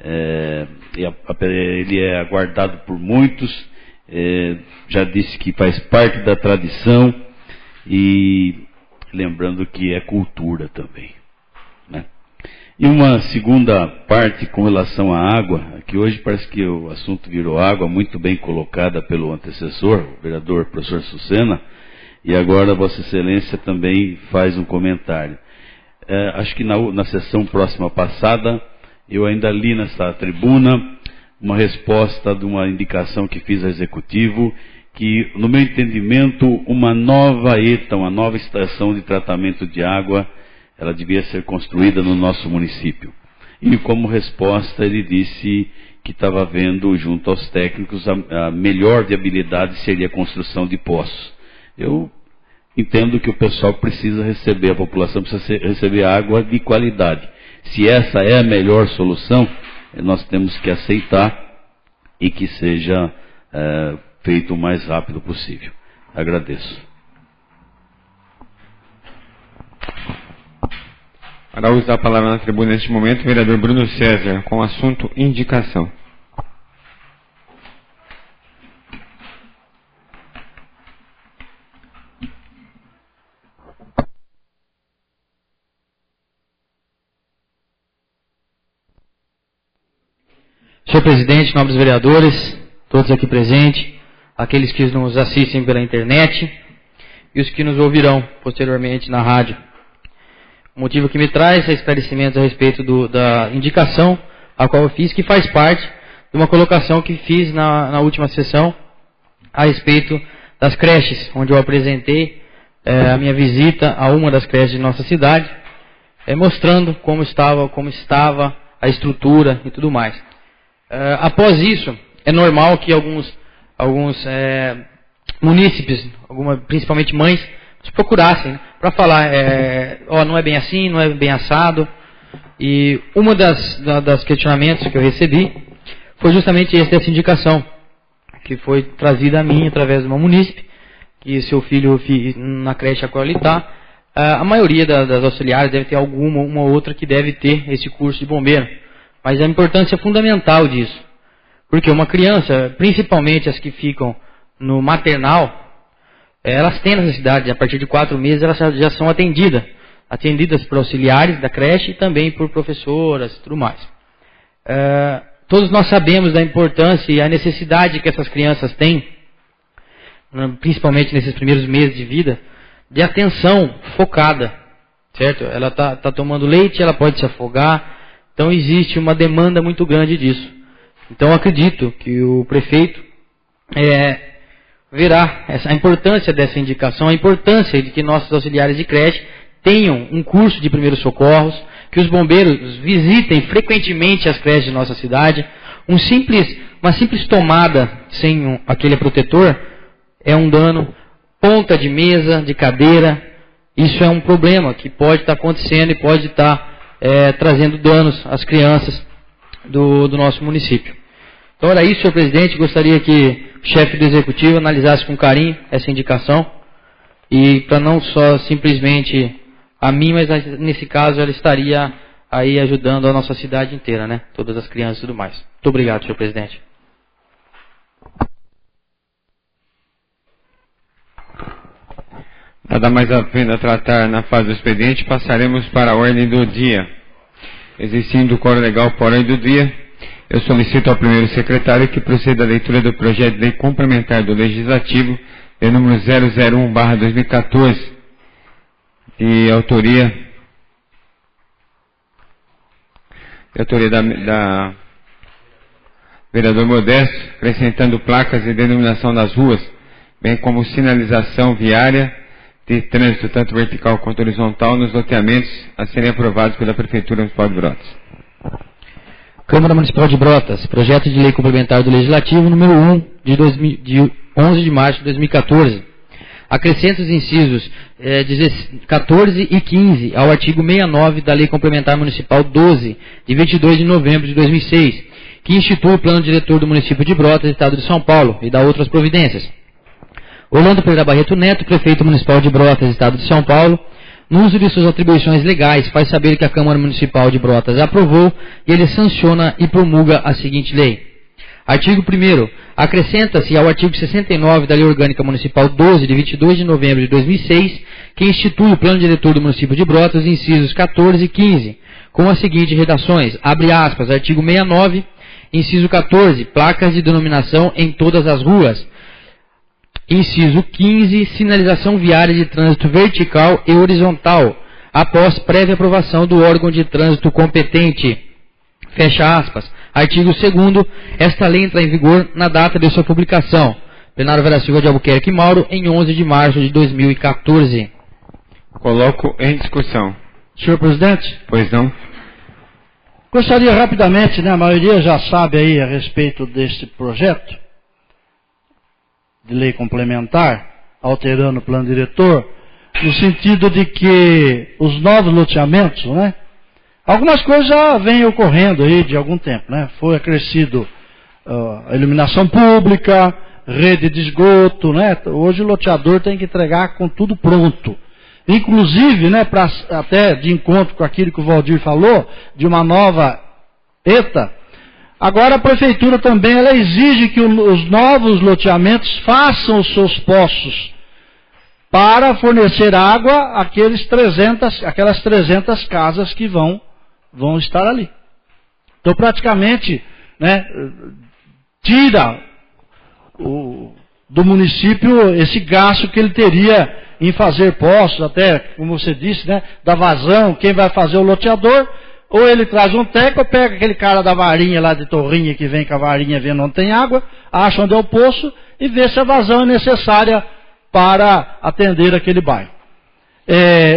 [SPEAKER 4] ele é aguardado por muitos, já disse que faz parte da tradição e lembrando que é cultura também, né? E uma segunda parte com relação à água, que hoje parece que o assunto virou água, muito bem colocada pelo antecessor, o vereador professor Sucena, e agora Vossa Excelência também faz um comentário. Acho que na sessão próxima passada, eu ainda li nessa tribuna uma resposta de uma indicação que fiz ao Executivo, que, no meu entendimento, uma nova ETA, uma nova estação de tratamento de água, ela devia ser construída no nosso município. E como resposta ele disse que estava vendo junto aos técnicos a melhor viabilidade seria a construção de poços. Eu entendo que o pessoal precisa receber, a população precisa receber água de qualidade. Se essa é a melhor solução, nós temos que aceitar e que seja feito o mais rápido possível. Agradeço.
[SPEAKER 1] Para usar a palavra na tribuna neste momento, o vereador Bruno César, com o assunto indicação.
[SPEAKER 2] Senhor presidente, nobres vereadores, todos aqui presentes, aqueles que nos assistem pela internet e os que nos ouvirão posteriormente na rádio. O motivo que me traz é esclarecimentos a respeito da indicação a qual eu fiz, que faz parte de uma colocação que fiz na última sessão a respeito das creches, onde eu apresentei a minha visita a uma das creches de nossa cidade, mostrando como estava a estrutura e tudo mais. Após isso, é normal que alguns munícipes, principalmente mães, nos procurassem para falar, não é bem assim, não é bem assado. E uma das questionamentos que eu recebi foi justamente dessa indicação, que foi trazida a mim através de uma munícipe, que seu filho na creche a qual ele está, a maioria das auxiliares deve ter uma outra que deve ter esse curso de bombeiro. Mas a importância fundamental disso, porque uma criança, principalmente as que ficam no maternal, elas têm necessidade, a partir de 4 meses elas já são atendidas por auxiliares da creche e também por professoras e tudo mais. Todos nós sabemos da importância e a necessidade que essas crianças têm, principalmente nesses primeiros meses de vida, de atenção focada, certo? Ela está tomando leite, ela pode se afogar, então existe uma demanda muito grande disso. Então acredito que o prefeito verá a importância dessa indicação, a importância de que nossos auxiliares de creche tenham um curso de primeiros socorros, que os bombeiros visitem frequentemente as creches de nossa cidade. Uma simples tomada sem aquele protetor é um dano, ponta de mesa, de cadeira, isso é um problema que pode estar acontecendo e pode estar trazendo danos às crianças do nosso município. Então era isso, senhor presidente, gostaria que o chefe do executivo analisasse com carinho essa indicação, e para não só simplesmente a mim, mas nesse caso ela estaria aí ajudando a nossa cidade inteira, né? Todas as crianças e tudo mais. Muito obrigado, senhor presidente.
[SPEAKER 1] Nada mais a pena tratar na fase do expediente, passaremos para a ordem do dia. Existindo o quórum legal para a ordem do dia, eu solicito ao primeiro secretário que proceda à leitura do projeto de lei complementar do Legislativo, de número 001/2014, de autoria da vereador Modesto, acrescentando placas e denominação das ruas, bem como sinalização viária de trânsito, tanto vertical quanto horizontal, nos loteamentos a serem aprovados pela Prefeitura Municipal de Brotas.
[SPEAKER 2] Câmara Municipal de Brotas, projeto de lei complementar do Legislativo, número 1, de 11 de março de 2014. Acrescenta os incisos 14 e 15 ao artigo 69 da Lei Complementar Municipal 12, de 22 de novembro de 2006, que institui o Plano Diretor do Município de Brotas, Estado de São Paulo, e dá outras providências. Orlando Pereira Barreto Neto, Prefeito Municipal de Brotas, Estado de São Paulo, no uso de suas atribuições legais, faz saber que a Câmara Municipal de Brotas aprovou e ele sanciona e promulga a seguinte lei. Artigo 1º. Acrescenta-se ao artigo 69 da Lei Orgânica Municipal 12, de 22 de novembro de 2006, que institui o Plano Diretor do Município de Brotas, incisos 14 e 15, com as seguintes redações. Abre aspas, artigo 69, inciso 14, placas de denominação em todas as ruas. Inciso 15, sinalização viária de trânsito vertical e horizontal, após prévia aprovação do órgão de trânsito competente. Fecha aspas. Artigo 2º, esta lei entra em vigor na data de sua publicação. Plenário Vera Silva de Albuquerque Mauro, em 11 de março de 2014.
[SPEAKER 1] Coloco em discussão.
[SPEAKER 6] Senhor presidente?
[SPEAKER 1] Pois não.
[SPEAKER 6] Gostaria rapidamente, né, a maioria já sabe aí a respeito deste projeto de lei complementar, alterando o plano diretor, no sentido de que os novos loteamentos, né, algumas coisas já vêm ocorrendo aí de algum tempo, né? Foi acrescido a iluminação pública, rede de esgoto, né? Hoje o loteador tem que entregar com tudo pronto. Inclusive, né, até de encontro com aquilo que o Valdir falou, de uma nova ETA, agora a Prefeitura também ela exige que os novos loteamentos façam os seus poços para fornecer água àquelas 300 casas que vão estar ali. Então, praticamente, né, tira do município esse gasto que ele teria em fazer poços, até, como você disse, né, da vazão, quem vai fazer o loteador, ou ele traz um teco, ou pega aquele cara da varinha lá de Torrinha, que vem com a varinha vendo onde tem água, acha onde é o poço, e vê se a vazão é necessária para atender aquele bairro.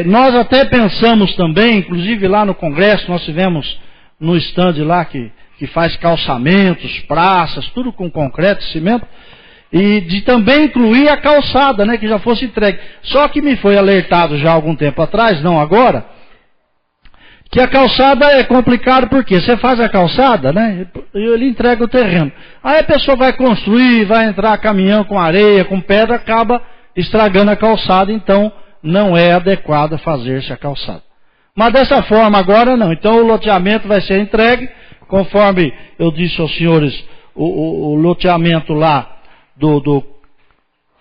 [SPEAKER 6] Nós até pensamos também, inclusive lá no Congresso, nós tivemos no stand lá que faz calçamentos, praças, tudo com concreto e cimento, e de também incluir a calçada, né, que já fosse entregue. Só que me foi alertado já há algum tempo atrás, não agora, que a calçada é complicado porque você faz a calçada, né, e ele entrega o terreno. Aí a pessoa vai construir, vai entrar caminhão com areia, com pedra, acaba estragando a calçada, então não é adequado fazer-se a calçada. Mas dessa forma agora não. Então o loteamento vai ser entregue, conforme eu disse aos senhores, o loteamento lá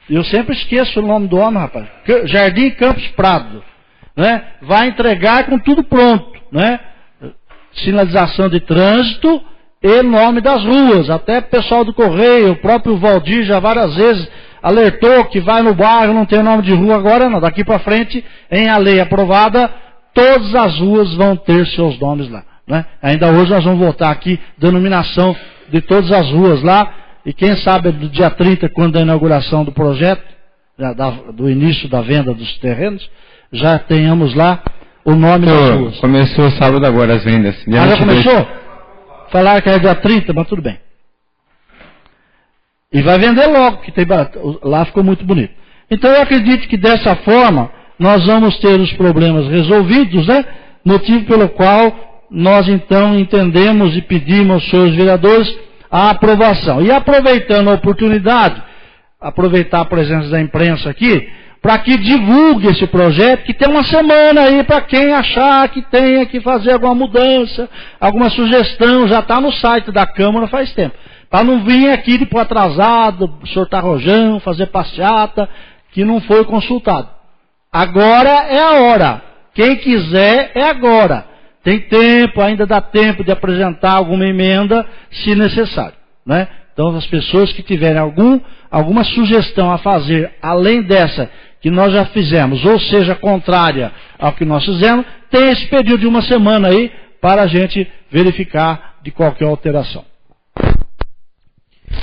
[SPEAKER 6] eu sempre esqueço o nome do homem, rapaz. Jardim Campos Prado, né? Vai entregar com tudo pronto, né? Sinalização de trânsito e nome das ruas. Até o pessoal do Correio, o próprio Valdir já várias vezes alertou que vai no bairro, não tem nome de rua agora, não. Daqui para frente, em a lei aprovada, todas as ruas vão ter seus nomes lá, né? Ainda hoje nós vamos votar aqui denominação de todas as ruas lá, e quem sabe do dia 30, quando a inauguração do projeto, do início da venda dos terrenos, já tenhamos lá o nome das ruas.
[SPEAKER 1] Começou sábado agora as vendas.
[SPEAKER 6] Já começou? Falaram que era dia 30, mas tudo bem. E vai vender logo, que tem lá ficou muito bonito. Então eu acredito que dessa forma nós vamos ter os problemas resolvidos, né? Motivo pelo qual nós então entendemos e pedimos aos senhores vereadores a aprovação. E aproveitando a oportunidade, aproveitar a presença da imprensa aqui, para que divulgue esse projeto, que tem uma semana aí para quem achar que tenha que fazer alguma mudança, alguma sugestão, já está no site da Câmara faz tempo. Para não vir aqui depois atrasado, soltar rojão, fazer passeata, que não foi consultado. Agora é a hora. Quem quiser é agora. Tem tempo, ainda dá tempo de apresentar alguma emenda, se necessário, né? Então as pessoas que tiverem alguma sugestão a fazer, além dessa que nós já fizemos, ou seja, contrária ao que nós fizemos, tem esse período de uma semana aí para a gente verificar de qualquer alteração.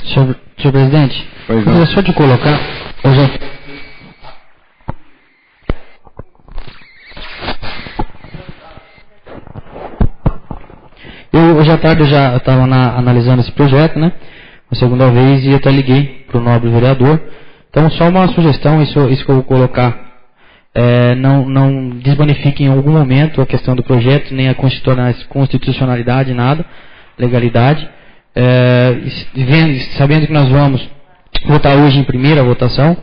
[SPEAKER 2] Senhor presidente,
[SPEAKER 1] pois não.
[SPEAKER 2] Eu só de colocar... Hoje à tarde eu já estava analisando esse projeto, né? A segunda vez, e eu até liguei para o nobre vereador. Então, só uma sugestão, isso que eu vou colocar, não desbonifique em algum momento a questão do projeto, nem a constitucionalidade, nada, legalidade. Sabendo que nós vamos votar hoje em primeira votação,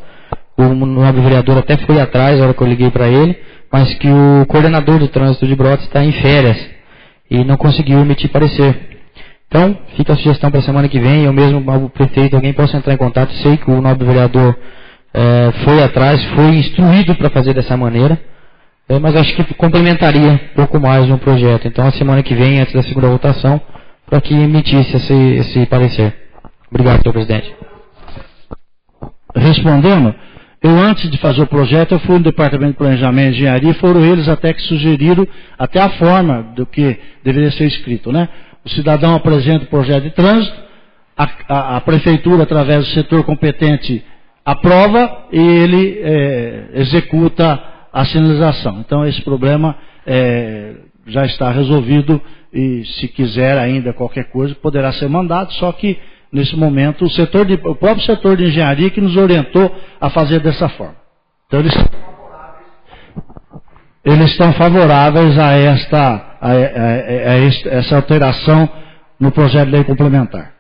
[SPEAKER 2] o nobre vereador até foi atrás na hora que eu liguei para ele, mas que o coordenador do trânsito de Brotas está em férias e não conseguiu emitir parecer. Então, fica a sugestão para a semana que vem, eu mesmo, o prefeito, alguém possa entrar em contato. Sei que o nobre vereador foi atrás, foi instruído para fazer dessa maneira, mas acho que complementaria um pouco mais no projeto. Então, a semana que vem, antes da segunda votação, para que emitisse esse parecer. Obrigado, senhor presidente.
[SPEAKER 6] Respondendo, eu antes de fazer o projeto, eu fui no Departamento de Planejamento e Engenharia, foram eles até que sugeriram até a forma do que deveria ser escrito, né? O cidadão apresenta o projeto de trânsito, a prefeitura, através do setor competente, aprova e ele executa a sinalização. Então, esse problema já está resolvido e, se quiser ainda qualquer coisa, poderá ser mandado, só que, nesse momento, o próprio setor de engenharia que nos orientou a fazer dessa forma. Então, eles estão favoráveis a essa alteração no projeto de lei complementar.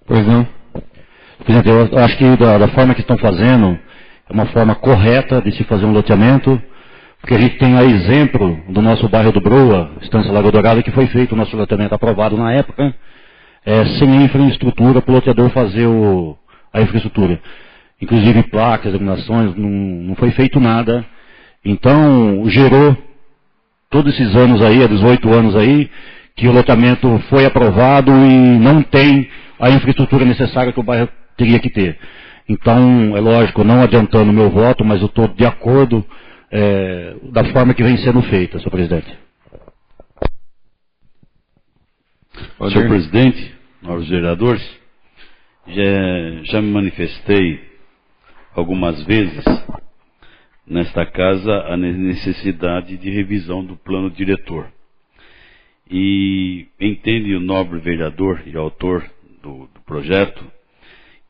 [SPEAKER 1] Pois não.
[SPEAKER 3] Presidente, eu acho que da forma que estão fazendo, é uma forma correta de se fazer um loteamento, porque a gente tem a exemplo do nosso bairro do Broa, Estância Lagoa Dourada, que foi feito o nosso loteamento aprovado na época, sem infraestrutura para o loteador fazer a infraestrutura. Inclusive placas, iluminações, não foi feito nada. Então, gerou todos esses anos aí, há 18 anos aí, que o loteamento foi aprovado e não tem a infraestrutura necessária que o bairro teria que ter. Então, é lógico, não adiantando o meu voto, mas eu estou de acordo da forma que vem sendo feita, senhor presidente.
[SPEAKER 4] Senhor presidente, nobres vereadores, já me manifestei algumas vezes nesta casa a necessidade de revisão do plano diretor. E entende o nobre vereador e autor do projeto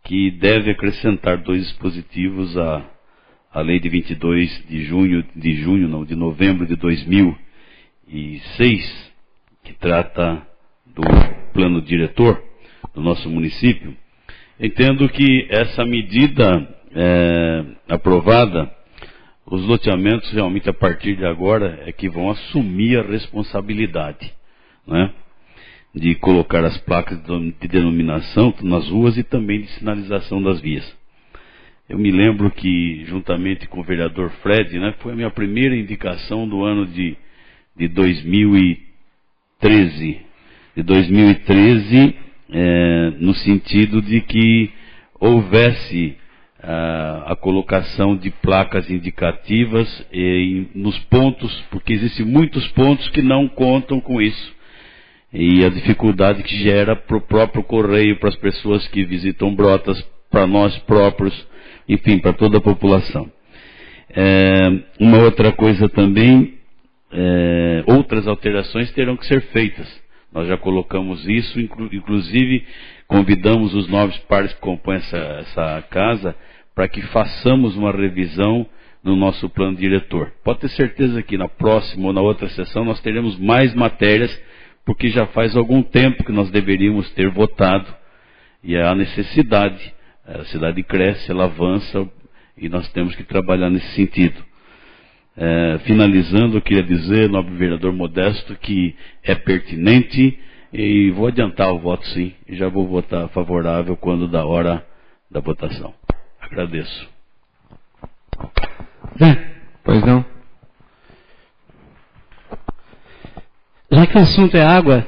[SPEAKER 4] que deve acrescentar 2 dispositivos à lei de 22 de novembro de 2006, que trata do plano diretor do nosso município. Entendo que essa medida aprovada, os loteamentos realmente a partir de agora é que vão assumir a responsabilidade, né, de colocar as placas de denominação nas ruas e também de sinalização das vias. Eu me lembro que, juntamente com o vereador Fred, né, foi a minha primeira indicação do ano de 2013, de 2013, no sentido de que houvesse a colocação de placas indicativas nos pontos, porque existem muitos pontos que não contam com isso. E a dificuldade que gera para o próprio correio, para as pessoas que visitam Brotas, para nós próprios, enfim, para toda a população. Uma outra coisa também, outras alterações terão que ser feitas. Nós já colocamos isso, inclusive convidamos os novos pares que compõem essa casa para que façamos uma revisão no nosso plano diretor. Pode ter certeza que na próxima ou na outra sessão nós teremos mais matérias, porque já faz algum tempo que nós deveríamos ter votado, e há necessidade, a cidade cresce, ela avança, e nós temos que trabalhar nesse sentido. Finalizando, eu queria dizer, nobre vereador Modesto, que é pertinente, e vou adiantar o voto sim, e já vou votar favorável quando da hora da votação. Agradeço.
[SPEAKER 1] Pois não?
[SPEAKER 7] Já que o assunto é água,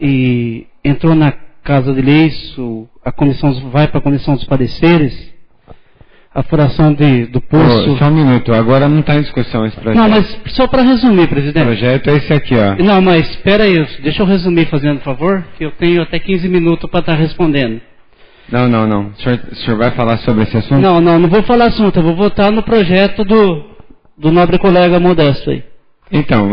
[SPEAKER 7] e entrou na Casa de Leis, a comissão vai para a Comissão dos Pareceres, a furação do poço...
[SPEAKER 1] Só um minuto, agora não está em discussão esse projeto.
[SPEAKER 7] Não, mas só para resumir, presidente.
[SPEAKER 1] O projeto é esse aqui, ó.
[SPEAKER 7] Não, mas espera aí, deixa eu resumir fazendo favor, que eu tenho até 15 minutos para estar respondendo.
[SPEAKER 1] Não. O senhor vai falar sobre esse assunto?
[SPEAKER 7] Não vou falar assunto, eu vou votar no projeto do nobre colega Modesto aí.
[SPEAKER 1] Então,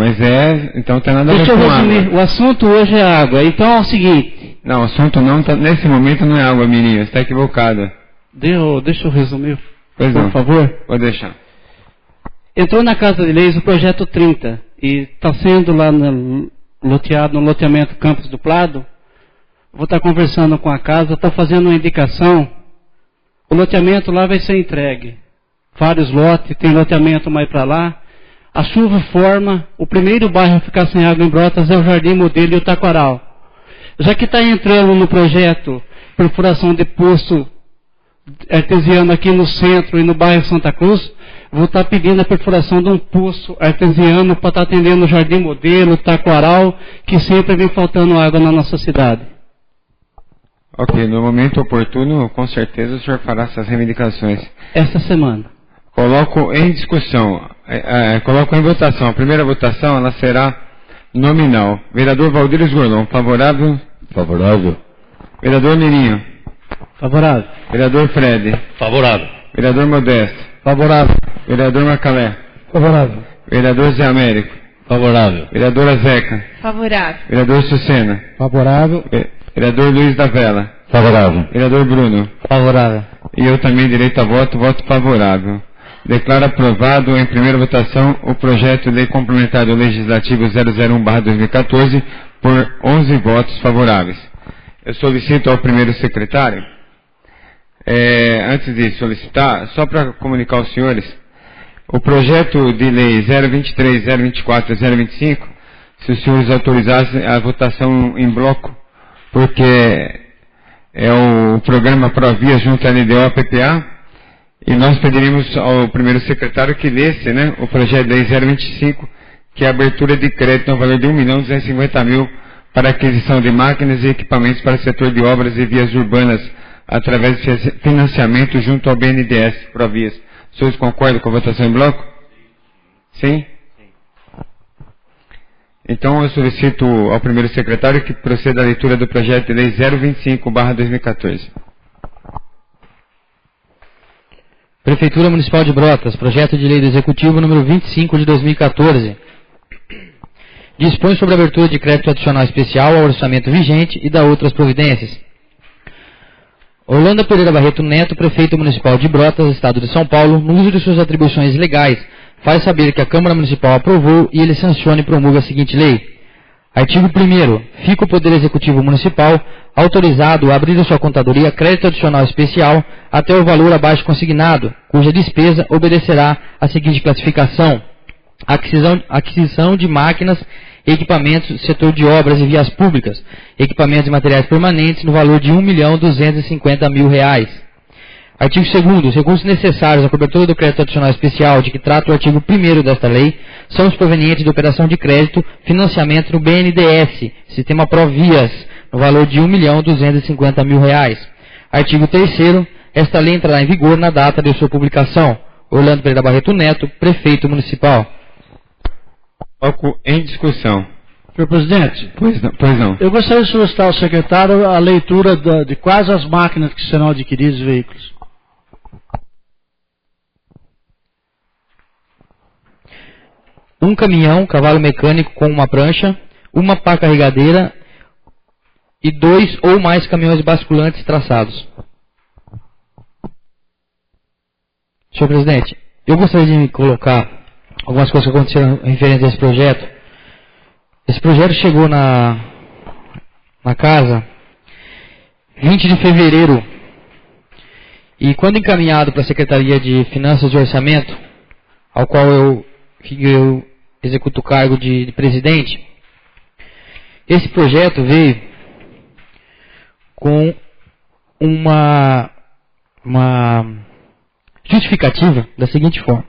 [SPEAKER 1] então tem nada a ver
[SPEAKER 7] Deixa eu
[SPEAKER 1] com
[SPEAKER 7] resumir,
[SPEAKER 1] água.
[SPEAKER 7] o assunto hoje é água, então é o seguinte...
[SPEAKER 1] Não, o assunto nesse momento não é água, Mirinho, você está equivocado.
[SPEAKER 7] Deixa eu resumir,
[SPEAKER 1] Pois
[SPEAKER 7] por
[SPEAKER 1] não.
[SPEAKER 7] favor.
[SPEAKER 1] Vou deixar.
[SPEAKER 7] Entrou na Casa de Leis o projeto 30 e está sendo lá loteado no loteamento Campos do Prado. Vou estar conversando com a casa, está fazendo uma indicação. O loteamento lá vai ser entregue. Vários lotes, tem loteamento mais para lá. A chuva forma, o primeiro bairro a ficar sem água em Brotas é o Jardim Modelo e o Taquaral. Já que está entrando no projeto perfuração de poço artesiano aqui no centro e no bairro Santa Cruz, vou estar pedindo a perfuração de um poço artesiano para estar atendendo o Jardim Modelo, o Taquaral, que sempre vem faltando água na nossa cidade.
[SPEAKER 1] Ok, no momento oportuno, com certeza o senhor fará essas reivindicações.
[SPEAKER 7] Esta semana.
[SPEAKER 1] Coloco em discussão, coloco em votação. A primeira votação, ela será nominal. Vereador Valdir Gorlon, favorável?
[SPEAKER 3] Favorável.
[SPEAKER 1] Vereador Mirinho?
[SPEAKER 7] Favorável.
[SPEAKER 1] Vereador Fred?
[SPEAKER 3] Favorável.
[SPEAKER 1] Vereador Modesto?
[SPEAKER 7] Favorável.
[SPEAKER 1] Vereador Macalé?
[SPEAKER 7] Favorável.
[SPEAKER 1] Vereador Zé Américo?
[SPEAKER 3] Favorável.
[SPEAKER 1] Vereadora Zeca?
[SPEAKER 8] Favorável.
[SPEAKER 1] Vereador Sucena?
[SPEAKER 7] Favorável.
[SPEAKER 1] Vereador Luiz da Vela?
[SPEAKER 3] Favorável.
[SPEAKER 1] Vereador Bruno?
[SPEAKER 7] Favorável.
[SPEAKER 1] E eu também direito a voto favorável. Declaro aprovado em primeira votação o projeto de lei complementar do Legislativo 001/2014 por 11 votos favoráveis. Eu solicito ao primeiro secretário, antes de solicitar, só para comunicar aos senhores, o projeto de lei 023, 024 e 025, se os senhores autorizassem a votação em bloco, porque é o programa Provias junto à LDO-PPA, e nós pediríamos ao primeiro secretário que lesse, o projeto de lei 025, que é a abertura de crédito no valor de R$1.250.000 para aquisição de máquinas e equipamentos para o setor de obras e vias urbanas, através de financiamento junto ao BNDES, Provias. Os senhores concordam com a votação em bloco? Sim? Então eu solicito ao primeiro secretário que proceda à leitura do projeto de lei 025/2014.
[SPEAKER 2] Prefeitura Municipal de Brotas, projeto de lei do Executivo número 25 de 2014. Dispõe sobre a abertura de crédito adicional especial ao orçamento vigente e da outras providências. Orlando Pereira Barreto Neto, prefeito municipal de Brotas, Estado de São Paulo, no uso de suas atribuições legais, faz saber que a Câmara Municipal aprovou e ele sanciona e promulga a seguinte lei. Artigo 1º. Fica o Poder Executivo Municipal autorizado a abrir a sua contadoria crédito adicional especial até o valor abaixo consignado, cuja despesa obedecerá à seguinte classificação: aquisição de máquinas e equipamentos, setor de obras e vias públicas, equipamentos e materiais permanentes no valor de R$1.250.000. Artigo 2º. Os recursos necessários à cobertura do crédito adicional especial de que trata o artigo 1º desta lei são os provenientes de operação de crédito, financiamento no BNDES, Sistema Provias, no valor de R$ 1.250.000. Artigo 3º. Esta lei entrará em vigor na data de sua publicação. Orlando Pereira Barreto Neto, Prefeito Municipal.
[SPEAKER 1] Coloco em discussão.
[SPEAKER 6] Senhor presidente,
[SPEAKER 1] Pois não.
[SPEAKER 6] eu gostaria de solicitar ao secretário a leitura de quais as máquinas que serão adquiridas e veículos.
[SPEAKER 2] Um caminhão, cavalo mecânico com uma prancha, uma pá carregadeira e 2 ou mais caminhões basculantes traçados. Senhor presidente, eu gostaria de colocar algumas coisas que aconteceram referentes a esse projeto. Esse projeto chegou na casa 20 de fevereiro e quando encaminhado para a Secretaria de Finanças e Orçamento, ao qual eu executo o cargo de presidente, esse projeto veio com uma justificativa da seguinte forma.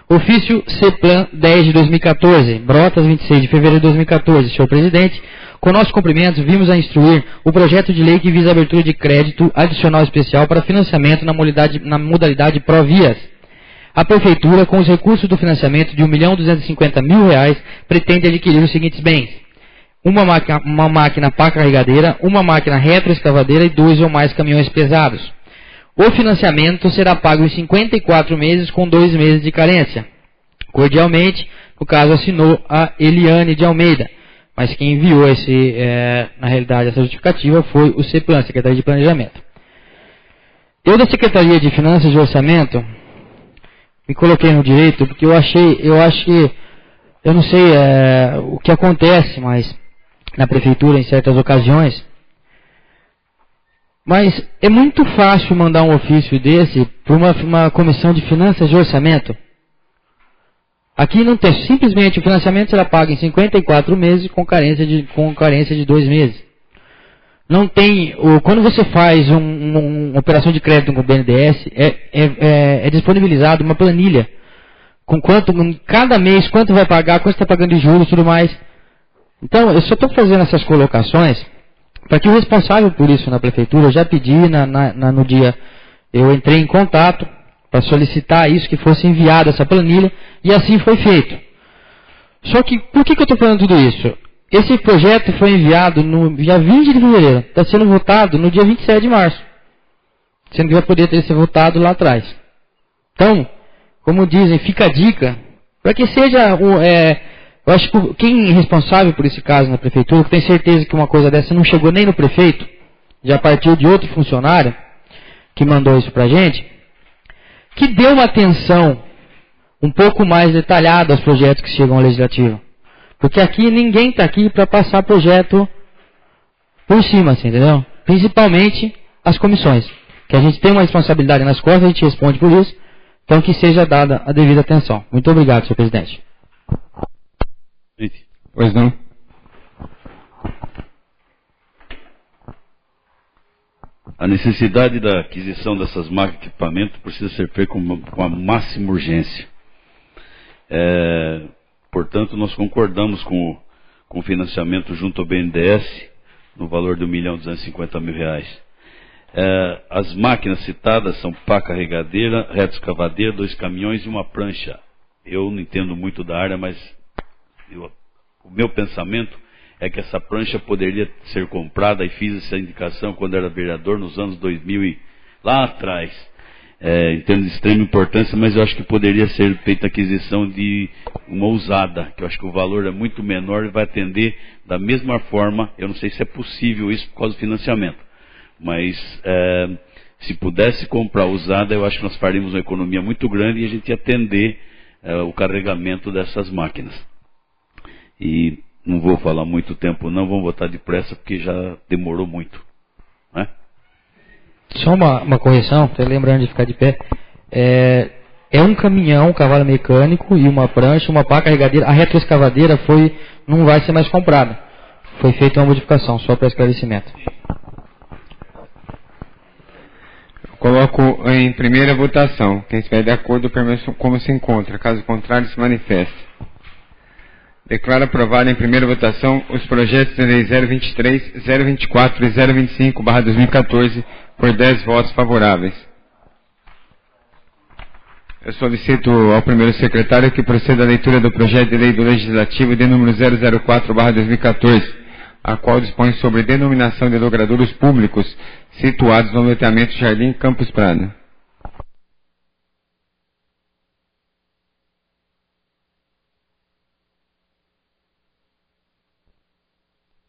[SPEAKER 2] Ofício CEPLAN 10 de 2014, Brotas 26 de fevereiro de 2014. Senhor presidente, com nossos cumprimentos, vimos a instruir o projeto de lei que visa a abertura de crédito adicional especial para financiamento na modalidade Provias. A Prefeitura, com os recursos do financiamento de R$ 1.250.000, pretende adquirir os seguintes bens: uma máquina pá carregadeira, uma máquina retroescavadeira e 2 ou mais caminhões pesados. O financiamento será pago em 54 meses com 2 meses de carência. Cordialmente, no caso assinou a Eliane de Almeida, mas quem enviou na realidade essa justificativa foi o CEPLAN, Secretaria de Planejamento. Eu da Secretaria de Finanças e Orçamento me coloquei no direito porque eu acho que, eu não sei o que acontece, mas na prefeitura em certas ocasiões, mas é muito fácil mandar um ofício desse para uma comissão de finanças e orçamento. Aqui não tem, simplesmente o financiamento será pago em 54 meses com carência de 2 meses. Não tem, quando você faz uma operação de crédito com o BNDES, é disponibilizado uma planilha com cada mês, quanto vai pagar, quanto está pagando de juros e tudo mais. Então, eu só estou fazendo essas colocações para que o responsável por isso na prefeitura, eu já pedi no dia, eu entrei em contato para solicitar isso, que fosse enviada essa planilha, e assim foi feito. Só que, por que eu estou falando tudo isso? Esse projeto foi enviado no dia 20 de fevereiro, está sendo votado no dia 27 de março, sendo que vai poder ter sido votado lá atrás. Então, como dizem, fica a dica, para que seja eu acho que quem é responsável por esse caso na prefeitura, que tem certeza que uma coisa dessa não chegou nem no prefeito, já partiu de outro funcionário que mandou isso pra gente, que dê uma atenção um pouco mais detalhada aos projetos que chegam ao legislativo. Porque aqui ninguém está aqui para passar projeto por cima, assim, entendeu? Principalmente as comissões, que a gente tem uma responsabilidade nas costas, a gente responde por isso, então que seja dada a devida atenção. Muito obrigado, senhor presidente.
[SPEAKER 1] Pois não.
[SPEAKER 4] A necessidade da aquisição dessas máquinas de equipamento precisa ser feita com a máxima urgência. Portanto, nós concordamos com o financiamento junto ao BNDES no valor de R$ 1.250.000. As máquinas citadas são pá carregadeira, retroescavadeira, 2 caminhões e uma prancha. Eu não entendo muito da área, mas o meu pensamento é que essa prancha poderia ser comprada, e fiz essa indicação quando era vereador nos anos 2000 e lá atrás. Entendo de extrema importância, mas eu acho que poderia ser feita a aquisição de uma usada, que eu acho que o valor é muito menor e vai atender da mesma forma. Eu não sei se é possível isso por causa do financiamento, mas se pudesse comprar usada, eu acho que nós faríamos uma economia muito grande e a gente ia atender o carregamento dessas máquinas. E não vou falar muito tempo não, vamos votar depressa porque já demorou muito, né?
[SPEAKER 2] Só uma correção, até lembrando de ficar de pé. É um caminhão, um cavalo mecânico e uma prancha, uma pá carregadeira. A retroescavadeira não vai ser mais comprada. Foi feita uma modificação, só para esclarecimento.
[SPEAKER 1] Coloco em primeira votação. Quem estiver de acordo, permaneça como se encontra. Caso contrário, se manifeste. Declaro aprovado em primeira votação os projetos de lei 023, 024 e 025/2014 por 10 votos favoráveis. Eu solicito ao primeiro secretário que proceda à leitura do projeto de lei do Legislativo de número 004/2014, a qual dispõe sobre denominação de logradouros públicos situados no loteamento Jardim Campos Prado.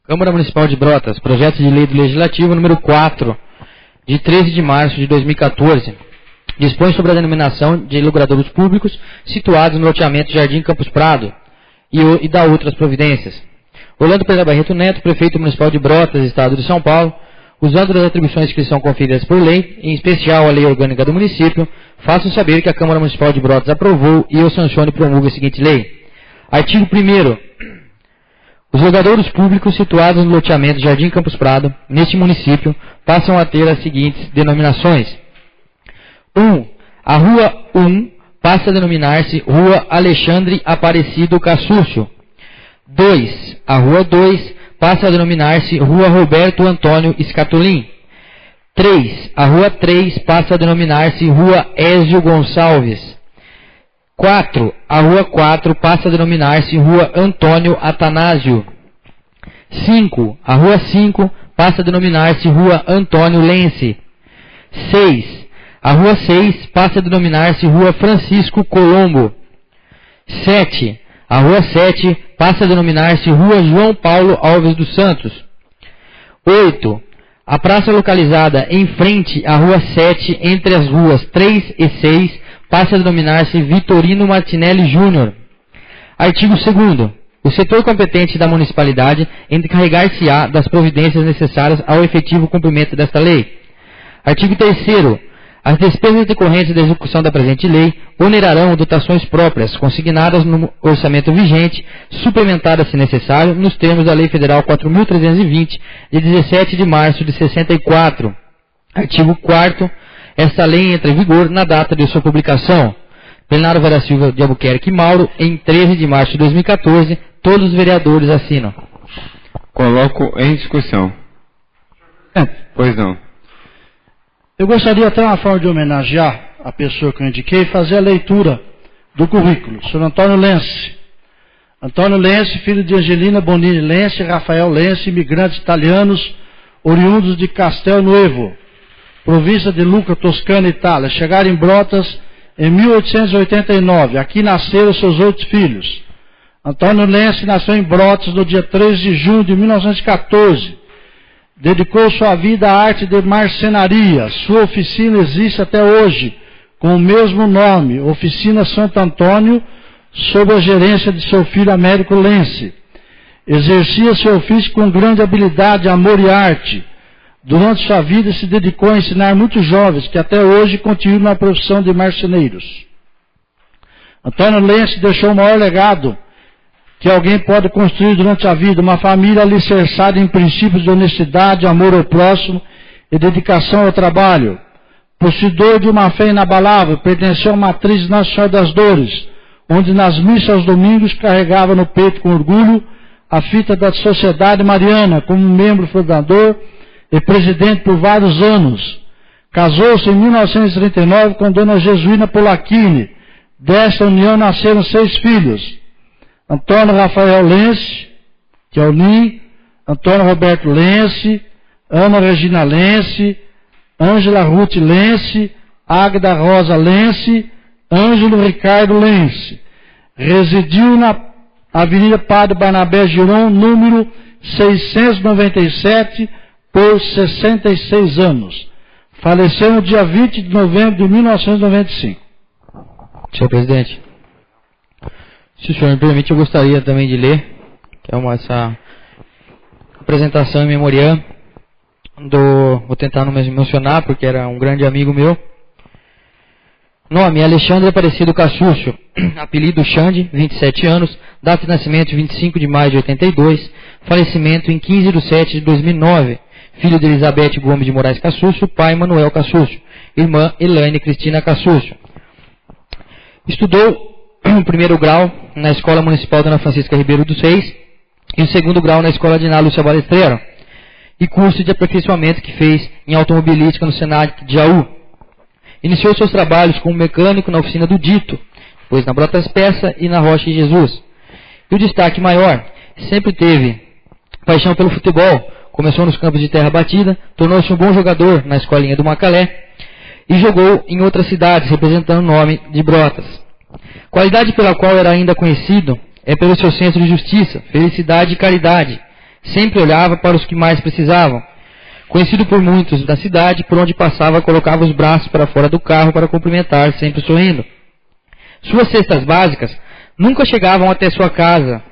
[SPEAKER 2] Câmara Municipal de Brotas, projeto de lei do Legislativo número 4, de 13 de março de 2014, dispõe sobre a denominação de logradouros públicos situados no loteamento Jardim Campos Prado e dá outras providências. Orlando Pereira Barreto Neto, prefeito municipal de Brotas, Estado de São Paulo, usando das atribuições que lhe são conferidas por lei, em especial a lei orgânica do município, faço saber que a Câmara Municipal de Brotas aprovou e eu sanciono e promulgo a seguinte lei. Artigo 1º. Os logradouros públicos situados no loteamento Jardim Campos Prado, neste município, passam a ter as seguintes denominações. 1. A Rua 1 passa a denominar-se Rua Alexandre Aparecido Cassúcio. 2. A Rua 2 passa a denominar-se Rua Roberto Antônio Escatolin. 3. A Rua 3 passa a denominar-se Rua Ézio Gonçalves. 4. A Rua 4 passa a denominar-se Rua Antônio Atanásio. 5. A Rua 5 passa a denominar-se Rua Antônio Lense. 6. A Rua 6 passa a denominar-se Rua Francisco Colombo. 7. A Rua 7 passa a denominar-se Rua João Paulo Alves dos Santos. 8. A praça localizada em frente à Rua 7, entre as ruas 3 e 6, passa a denominar-se Vitorino Martinelli Júnior. Artigo 2º. O setor competente da municipalidade encarregar-se-á das providências necessárias ao efetivo cumprimento desta lei. Artigo 3º. As despesas decorrentes da execução da presente lei onerarão dotações próprias, consignadas no orçamento vigente, suplementadas, se necessário, nos termos da Lei Federal 4.320, de 17 de março de 64. Artigo 4º. Esta lei entra em vigor na data de sua publicação. Plenário Vera Silva de Albuquerque Mauro, em 13 de março de 2014. Todos os vereadores assinam.
[SPEAKER 1] Coloco em discussão. Pois não.
[SPEAKER 6] Eu gostaria até uma forma de homenagear a pessoa que eu indiquei e fazer a leitura do currículo. Sr. Antônio Lense. Antônio Lense, filho de Angelina Bonini Lense e Rafael Lense, imigrantes italianos, oriundos de Castel Nuovo, província de Lucca, Toscana, Itália. Chegaram em Brotas em 1889. Aqui nasceram seus 8 filhos. Antônio Lense nasceu em Brotas no dia 3 de junho de 1914. Dedicou sua vida à arte de marcenaria. Sua oficina existe até hoje, com o mesmo nome, Oficina Santo Antônio, sob a gerência de seu filho Américo Lense. Exercia seu ofício com grande habilidade, amor e arte. Durante sua vida se dedicou a ensinar muitos jovens, que até hoje continuam na profissão de marceneiros. Antônio Lense deixou o maior legado que alguém pode construir durante a vida, uma família alicerçada em princípios de honestidade, amor ao próximo e dedicação ao trabalho. Possuidor de uma fé inabalável, pertenceu à matriz Nossa Senhora das Dores, onde nas missas aos domingos carregava no peito com orgulho a fita da Sociedade Mariana, como membro fundador e presidente por vários anos. Casou-se em 1939 com Dona Jesuína Polacchini. Desta união nasceram 6 filhos. Antônio Rafael Lense, que é o NIM, Antônio Roberto Lense, Ana Regina Lense, Ângela Ruth Lense, Águeda Rosa Lense, Ângelo Ricardo Lense. Residiu na Avenida Padre Barnabé Giron, número 697, por 66 anos. Faleceu no dia 20 de novembro de 1995.
[SPEAKER 2] Senhor presidente, se o senhor me permite, eu gostaria também de ler, que é essa apresentação em memoriam vou tentar não me emocionar, porque era um grande amigo meu. Nome: Alexandre Aparecido Cassúcio, apelido Xande, 27 anos, data de nascimento 25 de maio de 82, falecimento em 15 de 7 de 2009, filho de Elizabeth Gomes de Moraes Cassúcio, pai Manuel Cassúcio. irmã Elaine Cristina Cassúcio. Estudou o primeiro grau na Escola Municipal Dona Francisca Ribeiro dos Reis e o segundo grau na Escola Diná Lúcia Balestreiro, e curso de aperfeiçoamento que fez em automobilística no Senac de Jaú. Iniciou seus trabalhos como mecânico na oficina do Dito, depois na Brotas Peça e na Rocha de Jesus. E o destaque maior, sempre teve paixão pelo futebol, começou nos campos de terra batida, tornou-se um bom jogador na escolinha do Macalé e jogou em outras cidades, representando o nome de Brotas. Qualidade pela qual era ainda conhecido é pelo seu senso de justiça, felicidade e caridade. Sempre olhava para os que mais precisavam. Conhecido por muitos da cidade, por onde passava, colocava os braços para fora do carro para cumprimentar, sempre sorrindo. Suas cestas básicas nunca chegavam até sua casa,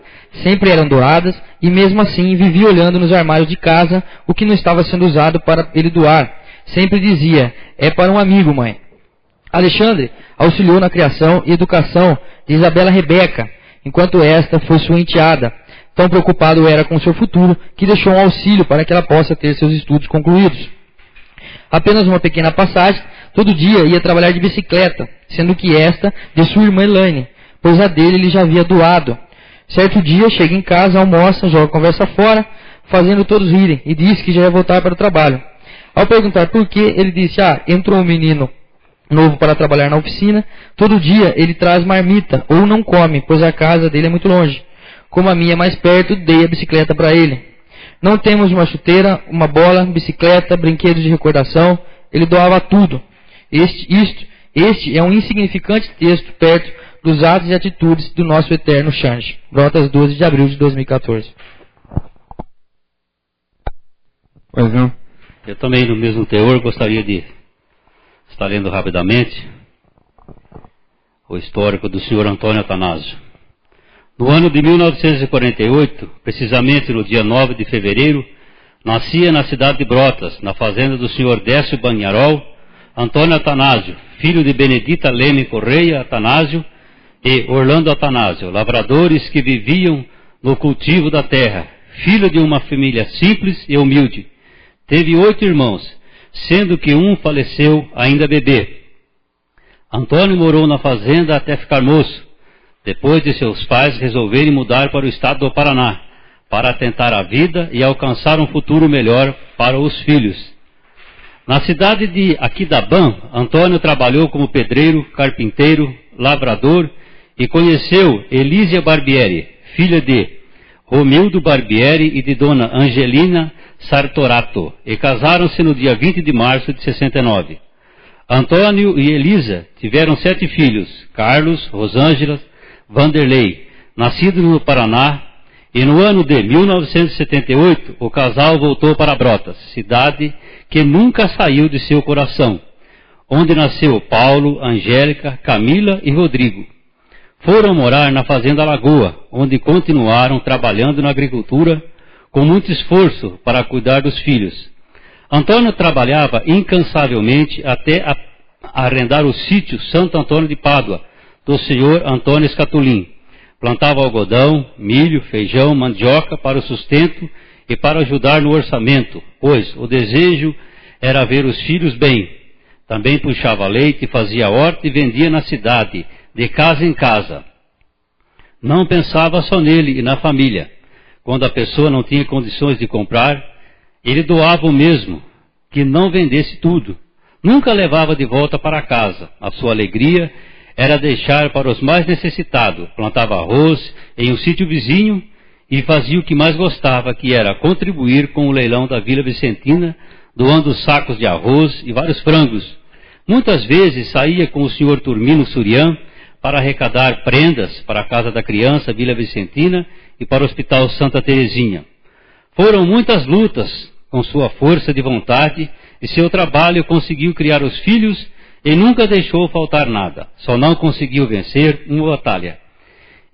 [SPEAKER 2] sempre eram doadas, e mesmo assim vivia olhando nos armários de casa o que não estava sendo usado para ele doar. Sempre dizia: é para um amigo, mãe. Alexandre auxiliou na criação e educação de Isabela Rebeca, enquanto esta foi sua enteada. Tão preocupado era com seu futuro que deixou um auxílio para que ela possa ter seus estudos concluídos. Apenas uma pequena passagem, todo dia ia trabalhar de bicicleta, sendo que esta de sua irmã Elaine, pois a dele ele já havia doado. Certo dia, chega em casa, almoça, joga a conversa fora, fazendo todos rirem, e disse que já ia voltar para o trabalho. Ao perguntar por quê, ele disse: entrou um menino novo para trabalhar na oficina, todo dia ele traz marmita, ou não come, pois a casa dele é muito longe. Como a minha é mais perto, dei a bicicleta para ele. Não temos uma chuteira, uma bola, bicicleta, brinquedos de recordação, ele doava tudo. Este é um insignificante texto perto dos atos e atitudes do nosso eterno Xande. Brotas, 12 de abril de 2014.
[SPEAKER 1] Pois não.
[SPEAKER 3] Eu também, no mesmo teor, gostaria de estar lendo rapidamente o histórico do senhor Antônio Atanásio. No ano de 1948, precisamente no dia 9 de fevereiro, nascia na cidade de Brotas, na fazenda do senhor Décio Banharol, Antônio Atanásio, filho de Benedita Leme Correia Atanásio e Orlando Atanásio, lavradores que viviam no cultivo da terra, filho de uma família simples e humilde. Teve 8 irmãos, sendo que um faleceu ainda bebê. Antônio morou na fazenda até ficar moço, depois de seus pais resolverem mudar para o estado do Paraná, para tentar a vida e alcançar um futuro melhor para os filhos. Na cidade de Aquidabã, Antônio trabalhou como pedreiro, carpinteiro, lavrador e conheceu Elísia Barbieri, filha de Romildo Barbieri e de dona Angelina Sartorato, e casaram-se no dia 20 de março de 69. Antônio e Elisa tiveram 7 filhos, Carlos, Rosângela, Vanderlei, nascidos no Paraná, e no ano de 1978 o casal voltou para Brotas, cidade que nunca saiu de seu coração, onde nasceu Paulo, Angélica, Camila e Rodrigo. Foram morar na Fazenda Lagoa, onde continuaram trabalhando na agricultura com muito esforço para cuidar dos filhos. Antônio trabalhava incansavelmente até arrendar o sítio Santo Antônio de Pádua, do senhor Antônio Escatulin. Plantava algodão, milho, feijão, mandioca para o sustento e para ajudar no orçamento, pois o desejo era ver os filhos bem. Também puxava leite, fazia horta e vendia na cidade, de casa em casa. Não pensava só nele e na família. Quando a pessoa não tinha condições de comprar, ele doava o mesmo, que não vendesse tudo. Nunca levava de volta para casa. A sua alegria era deixar para os mais necessitados. Plantava arroz em um sítio vizinho e fazia o que mais gostava, que era contribuir com o leilão da Vila Vicentina, doando sacos de arroz e vários frangos. Muitas vezes saía com o senhor Turmino Surian para arrecadar prendas para a Casa da Criança, Vila Vicentina, e para o Hospital Santa Terezinha. Foram muitas lutas com sua força de vontade, e seu trabalho conseguiu criar os filhos e nunca deixou faltar nada. Só não conseguiu vencer uma batalha.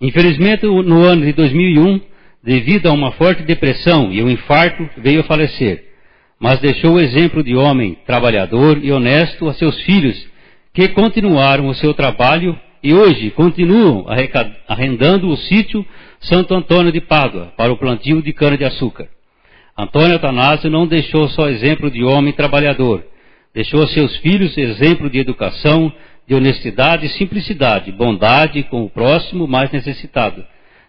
[SPEAKER 3] Infelizmente, no ano de 2001, devido a uma forte depressão e um infarto, veio a falecer. Mas deixou o exemplo de homem trabalhador e honesto a seus filhos, que continuaram o seu trabalho e hoje continuam arrendando o sítio Santo Antônio de Pádua para o plantio de cana-de-açúcar. Antônio Atanásio não deixou só exemplo de homem trabalhador,
[SPEAKER 8] Deixou a seus filhos exemplo de educação, de honestidade e simplicidade, bondade com o próximo mais necessitado.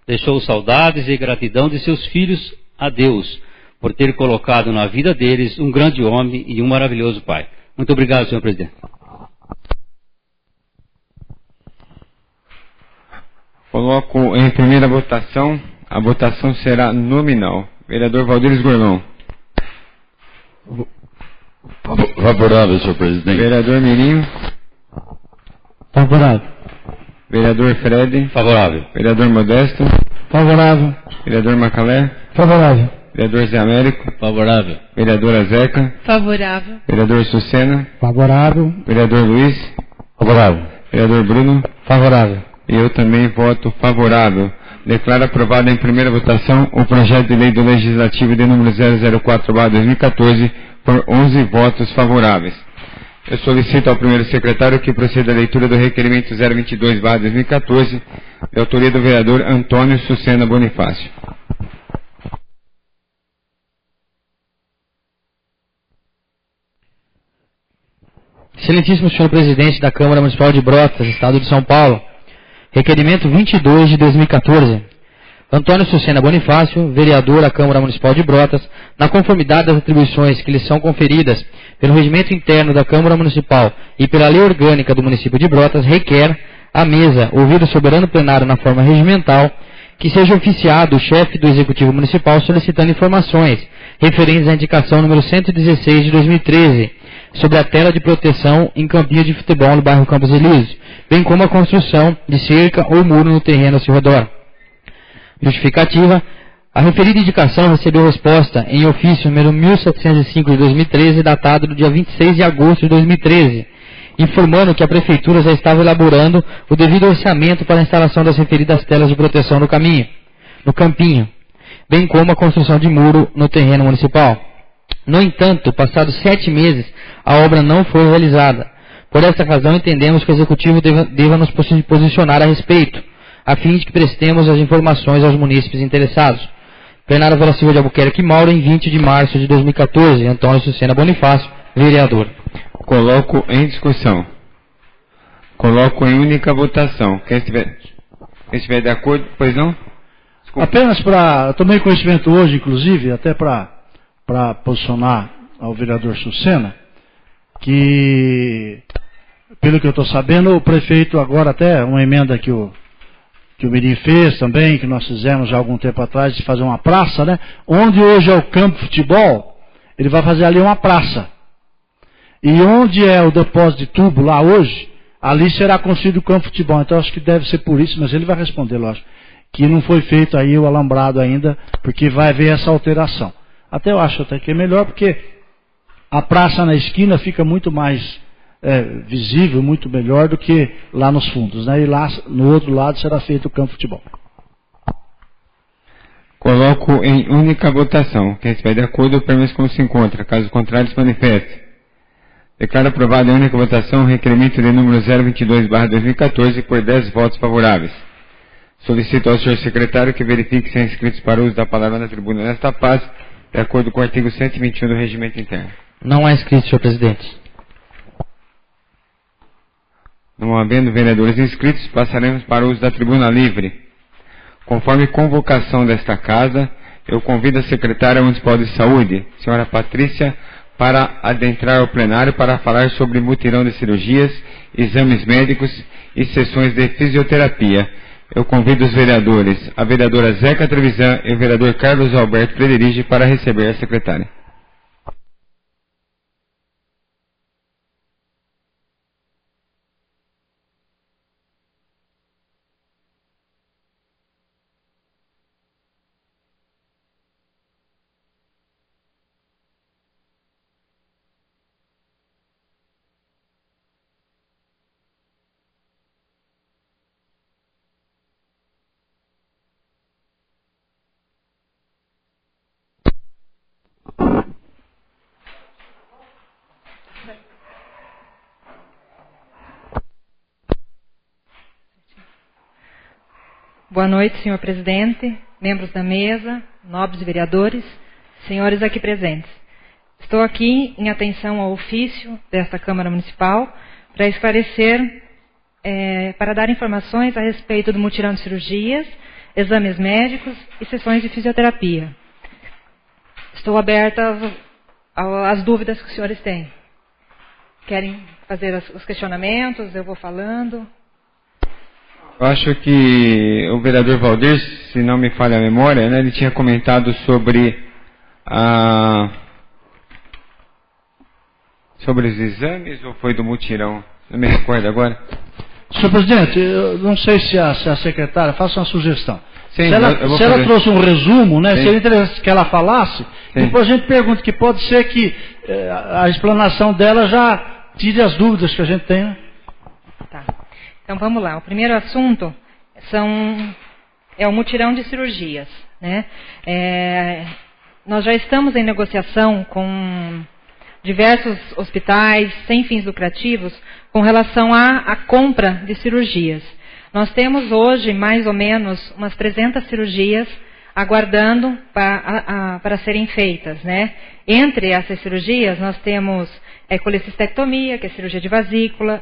[SPEAKER 8] Deixou saudades e gratidão de seus filhos a Deus, por ter colocado na vida deles um grande homem e um maravilhoso pai. Muito obrigado, senhor presidente.
[SPEAKER 1] Coloco em primeira votação. A votação será nominal. Vereador Valdir Gorlon.
[SPEAKER 4] Favorável, senhor presidente.
[SPEAKER 1] Vereador Mirinho.
[SPEAKER 5] Favorável.
[SPEAKER 1] Vereador Fred.
[SPEAKER 8] Favorável.
[SPEAKER 1] Vereador Modesto.
[SPEAKER 5] Favorável.
[SPEAKER 1] Vereador Macalé.
[SPEAKER 5] Favorável.
[SPEAKER 1] Vereador Zé Américo.
[SPEAKER 8] Favorável.
[SPEAKER 1] Vereadora Zeca.
[SPEAKER 9] Favorável.
[SPEAKER 1] Vereador Sucena.
[SPEAKER 5] Favorável.
[SPEAKER 1] Vereador Luiz.
[SPEAKER 3] Favorável.
[SPEAKER 1] Vereador Bruno.
[SPEAKER 5] Favorável.
[SPEAKER 1] E eu também voto favorável. Declaro aprovado em primeira votação o projeto de lei do Legislativo de número 004/2014 por 11 votos favoráveis. Eu solicito ao primeiro secretário que proceda à leitura do requerimento 022/2014, de autoria do vereador Antônio Sucena Bonifácio.
[SPEAKER 2] Excelentíssimo senhor presidente da Câmara Municipal de Brotas, Estado de São Paulo, requerimento 22 de 2014. Antônio Sucena Bonifácio, vereador da Câmara Municipal de Brotas, na conformidade das atribuições que lhe são conferidas pelo regimento interno da Câmara Municipal e pela lei orgânica do município de Brotas, requer à mesa, ouvir o soberano plenário na forma regimental, que seja oficiado o chefe do Executivo Municipal solicitando informações referentes à indicação número 116 de 2013, sobre a tela de proteção em campinho de futebol no bairro Campos Elíseos, bem como a construção de cerca ou muro no terreno ao seu redor. Justificativa: a referida indicação recebeu resposta em ofício número 1705 de 2013, datado do dia 26 de agosto de 2013, informando que a Prefeitura já estava elaborando o devido orçamento para a instalação das referidas telas de proteção no campinho, bem como a construção de muro no terreno municipal. No entanto, passados 7 meses, a obra não foi realizada. Por esta razão, entendemos que o Executivo deva nos posicionar a respeito, a fim de que prestemos as informações aos munícipes interessados. Plenário Vila Silva de Albuquerque Mauro, em 20 de março de 2014. Antônio Sucena Bonifácio, vereador.
[SPEAKER 1] Coloco em discussão. Coloco em única votação. Quem estiver de acordo, pois não? Desculpa.
[SPEAKER 6] Apenas para... Eu tomei conhecimento hoje, inclusive, até para posicionar ao vereador Sucena, que, pelo que eu estou sabendo, o prefeito agora, até uma emenda que o Mirim fez também, que nós fizemos já há algum tempo atrás, de fazer uma praça, né? Onde hoje é o campo de futebol, ele vai fazer ali uma praça. E onde é o depósito de tubo lá hoje, ali será construído o campo de futebol. Então acho que deve ser por isso, mas ele vai responder, lógico, que não foi feito aí o alambrado ainda, porque vai haver essa alteração. Até eu acho até que é melhor, porque a praça na esquina fica muito mais visível, muito melhor do que lá nos fundos, né? E lá no outro lado será feito o campo de futebol.
[SPEAKER 1] Coloco em única votação. Quem estiver de acordo, permaneça como se encontra. Caso contrário, se manifeste. Declaro aprovado em única votação o requerimento de número 022/2014 por 10 votos favoráveis. Solicito ao senhor secretário que verifique se há inscritos para o uso da palavra na tribuna nesta fase, de acordo com o artigo 121 do regimento interno.
[SPEAKER 2] Não há inscritos, senhor presidente.
[SPEAKER 1] Não havendo vereadores inscritos, passaremos para o uso da tribuna livre. Conforme convocação desta casa, eu convido a secretária municipal de saúde, senhora Patrícia, para adentrar ao plenário para falar sobre mutirão de cirurgias, exames médicos e sessões de fisioterapia. Eu convido os vereadores, a vereadora Zeca Trevisan e o vereador Carlos Alberto Frederich para receber a secretária.
[SPEAKER 9] Boa noite, senhor presidente, membros da mesa, nobres vereadores, senhores aqui presentes. Estou aqui em atenção ao ofício desta Câmara Municipal para esclarecer, para dar informações a respeito do mutirão de cirurgias, exames médicos e sessões de fisioterapia. Estou aberta às dúvidas que os senhores têm. Querem fazer os questionamentos? Eu vou falando.
[SPEAKER 1] Eu acho que o vereador Valdir, se não me falha a memória, né, ele tinha comentado sobre os exames ou foi do mutirão? Não me recordo agora.
[SPEAKER 6] Senhor presidente, eu não sei se a secretária, faça uma sugestão.
[SPEAKER 1] Sim,
[SPEAKER 6] se ela trouxe um resumo, né, seria interessante que ela falasse, depois a gente pergunta, que pode ser que a explanação dela já tire as dúvidas que a gente tem. Né?
[SPEAKER 9] Tá. Então vamos lá. O primeiro assunto é o mutirão de cirurgias. Né? Nós já estamos em negociação com diversos hospitais sem fins lucrativos com relação à compra de cirurgias. Nós temos hoje mais ou menos umas 300 cirurgias aguardando para serem feitas. Né? Entre essas cirurgias nós temos colecistectomia, que é cirurgia de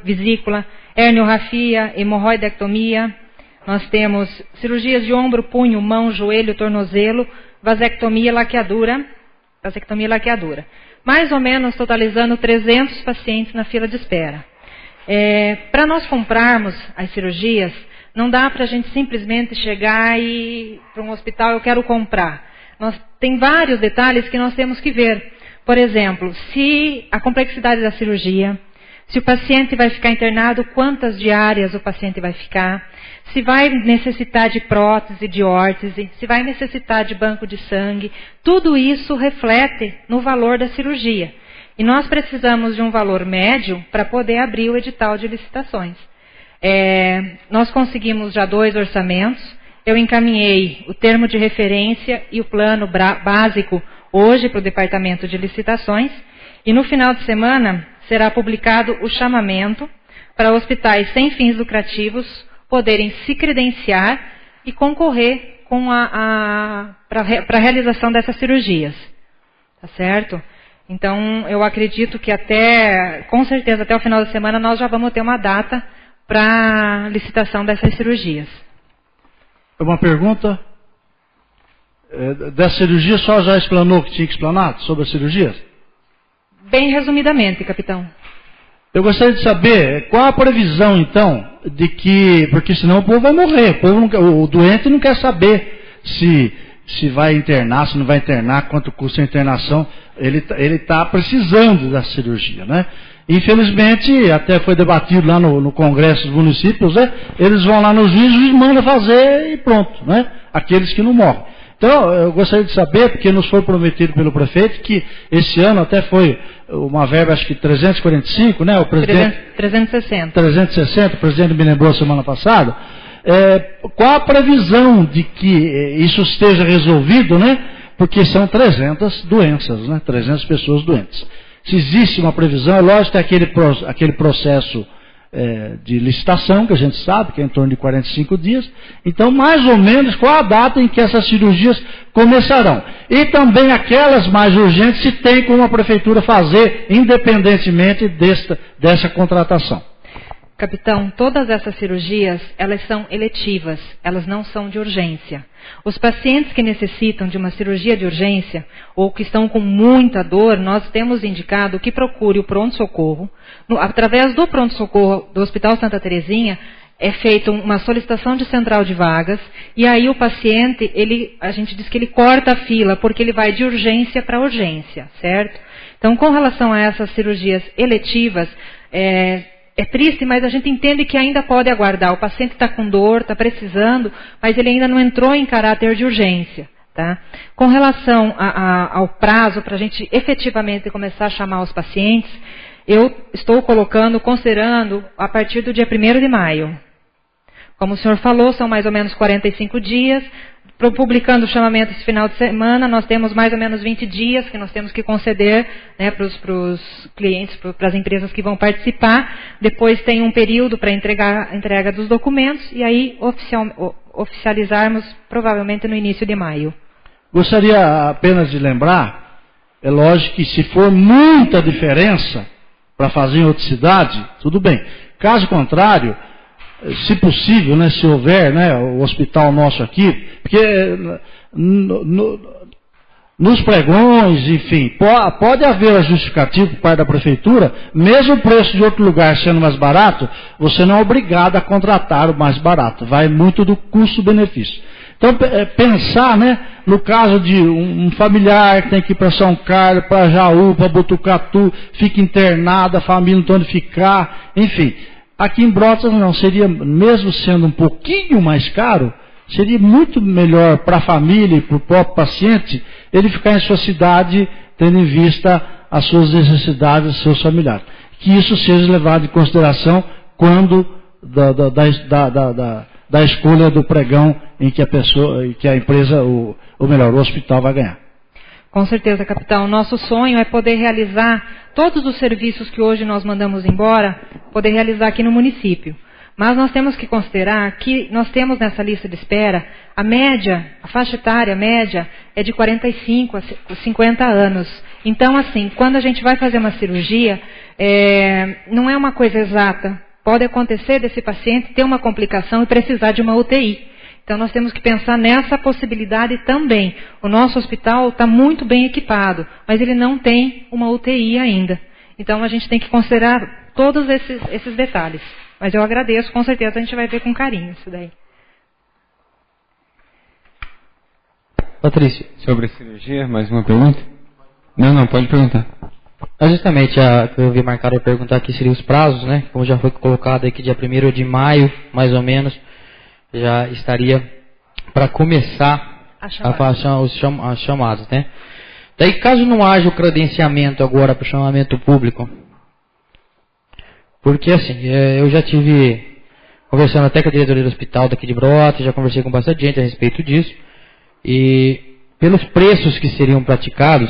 [SPEAKER 9] vesícula, herniorrafia, hemorroidectomia. Nós temos cirurgias de ombro, punho, mão, joelho, tornozelo, vasectomia e laqueadura. Mais ou menos totalizando 300 pacientes na fila de espera. Para nós comprarmos as cirurgias, não dá para a gente simplesmente chegar e para um hospital, eu quero comprar. Tem vários detalhes que nós temos que ver. Por exemplo, se a complexidade da cirurgia, se o paciente vai ficar internado, quantas diárias o paciente vai ficar, se vai necessitar de prótese, de órtese, se vai necessitar de banco de sangue, tudo isso reflete no valor da cirurgia. E nós precisamos de um valor médio para poder abrir o edital de licitações. Nós conseguimos já 2 orçamentos, eu encaminhei o termo de referência e o plano básico hoje para o Departamento de Licitações, e no final de semana será publicado o chamamento para hospitais sem fins lucrativos poderem se credenciar e concorrer para a realização dessas cirurgias. Tá certo? Então, eu acredito que com certeza até o final da semana nós já vamos ter uma data para licitação dessas cirurgias.
[SPEAKER 6] Uma pergunta? Dessa cirurgia, a senhora já explanou o que tinha que explanar sobre as cirurgias?
[SPEAKER 9] Bem resumidamente, capitão.
[SPEAKER 6] Eu gostaria de saber qual a previsão, então, de que... Porque senão o povo vai morrer. O doente não quer saber se vai internar, se não vai internar, quanto custa a internação. Ele está precisando da cirurgia, né? Infelizmente, até foi debatido lá no Congresso dos Municípios, né? Eles vão lá no juiz, o juiz manda fazer e pronto, né? Aqueles que não morrem. Então, eu gostaria de saber, porque nos foi prometido pelo prefeito, que esse ano até foi uma verba, acho que 345, né? O presidente... 360. 360, o presidente me lembrou semana passada. Qual a previsão de que isso esteja resolvido, né? Porque são 300 doenças, né? 300 pessoas doentes. Se existe uma previsão, é lógico que aquele processo de licitação, que a gente sabe, que é em torno de 45 dias. Então, mais ou menos, qual a data em que essas cirurgias começarão? E também aquelas mais urgentes, se tem como a prefeitura fazer, independentemente dessa contratação.
[SPEAKER 9] Capitão, todas essas cirurgias, elas são eletivas, elas não são de urgência. Os pacientes que necessitam de uma cirurgia de urgência ou que estão com muita dor, nós temos indicado que procure o pronto-socorro. Através do pronto-socorro do Hospital Santa Terezinha, é feita uma solicitação de central de vagas e aí o paciente, a gente diz que ele corta a fila porque ele vai de urgência para urgência, certo? Então, com relação a essas cirurgias eletivas, é triste, mas a gente entende que ainda pode aguardar. O paciente está com dor, está precisando, mas ele ainda não entrou em caráter de urgência. Tá? Com relação ao prazo para a gente efetivamente começar a chamar os pacientes, eu estou considerando a partir do dia 1º de maio. Como o senhor falou, são mais ou menos 45 dias. Publicando o chamamento esse final de semana, nós temos mais ou menos 20 dias que nós temos que conceder, né, para os clientes, para as empresas que vão participar. Depois tem um período para entrega dos documentos e aí oficializarmos provavelmente no início de maio.
[SPEAKER 6] Gostaria apenas de lembrar É lógico que se for muita diferença para fazer em outra cidade, tudo bem. Caso contrário, se possível, né, se houver, né, o hospital nosso aqui, porque nos pregões, enfim, pode haver a justificativa por parte da prefeitura, mesmo o preço de outro lugar sendo mais barato, você não é obrigado a contratar o mais barato, vai muito do custo-benefício. Então, pensar, né, no caso de um familiar que tem que ir para São Carlos, para Jaú, para Botucatu, fica internado, a família não tem onde ficar, enfim. Aqui em Brotas não, seria, mesmo sendo um pouquinho mais caro, seria muito melhor para a família e para o próprio paciente, ele ficar em sua cidade, tendo em vista as suas necessidades, os seus familiares. Que isso seja levado em consideração quando da escolha do pregão em que a pessoa, que a empresa, ou melhor, o hospital vai ganhar.
[SPEAKER 9] Com certeza, capitão. O nosso sonho é poder realizar todos os serviços que hoje nós mandamos embora, poder realizar aqui no município. Mas nós temos que considerar que nós temos nessa lista de espera, a média, a faixa etária média é de 45 a 50 anos. Então, assim, quando a gente vai fazer uma cirurgia, não é uma coisa exata. Pode acontecer desse paciente ter uma complicação e precisar de uma UTI. Então, nós temos que pensar nessa possibilidade também. O nosso hospital está muito bem equipado, mas ele não tem uma UTI ainda. Então, a gente tem que considerar todos esses detalhes. Mas eu agradeço, com certeza a gente vai ver com carinho isso daí.
[SPEAKER 2] Patrícia.
[SPEAKER 1] Sobre a cirurgia, mais uma pergunta? Não, pode perguntar.
[SPEAKER 2] Justamente, eu vi marcado a perguntar aqui seriam os prazos, né? Como já foi colocado aqui, dia 1º de maio, mais ou menos, já estaria para começar a fazer as chamadas, né? Daí, caso não haja o credenciamento agora para o chamamento público, porque assim, eu já tive conversando até com a diretoria do hospital daqui de Brotas, já conversei com bastante gente a respeito disso, e pelos preços que seriam praticados,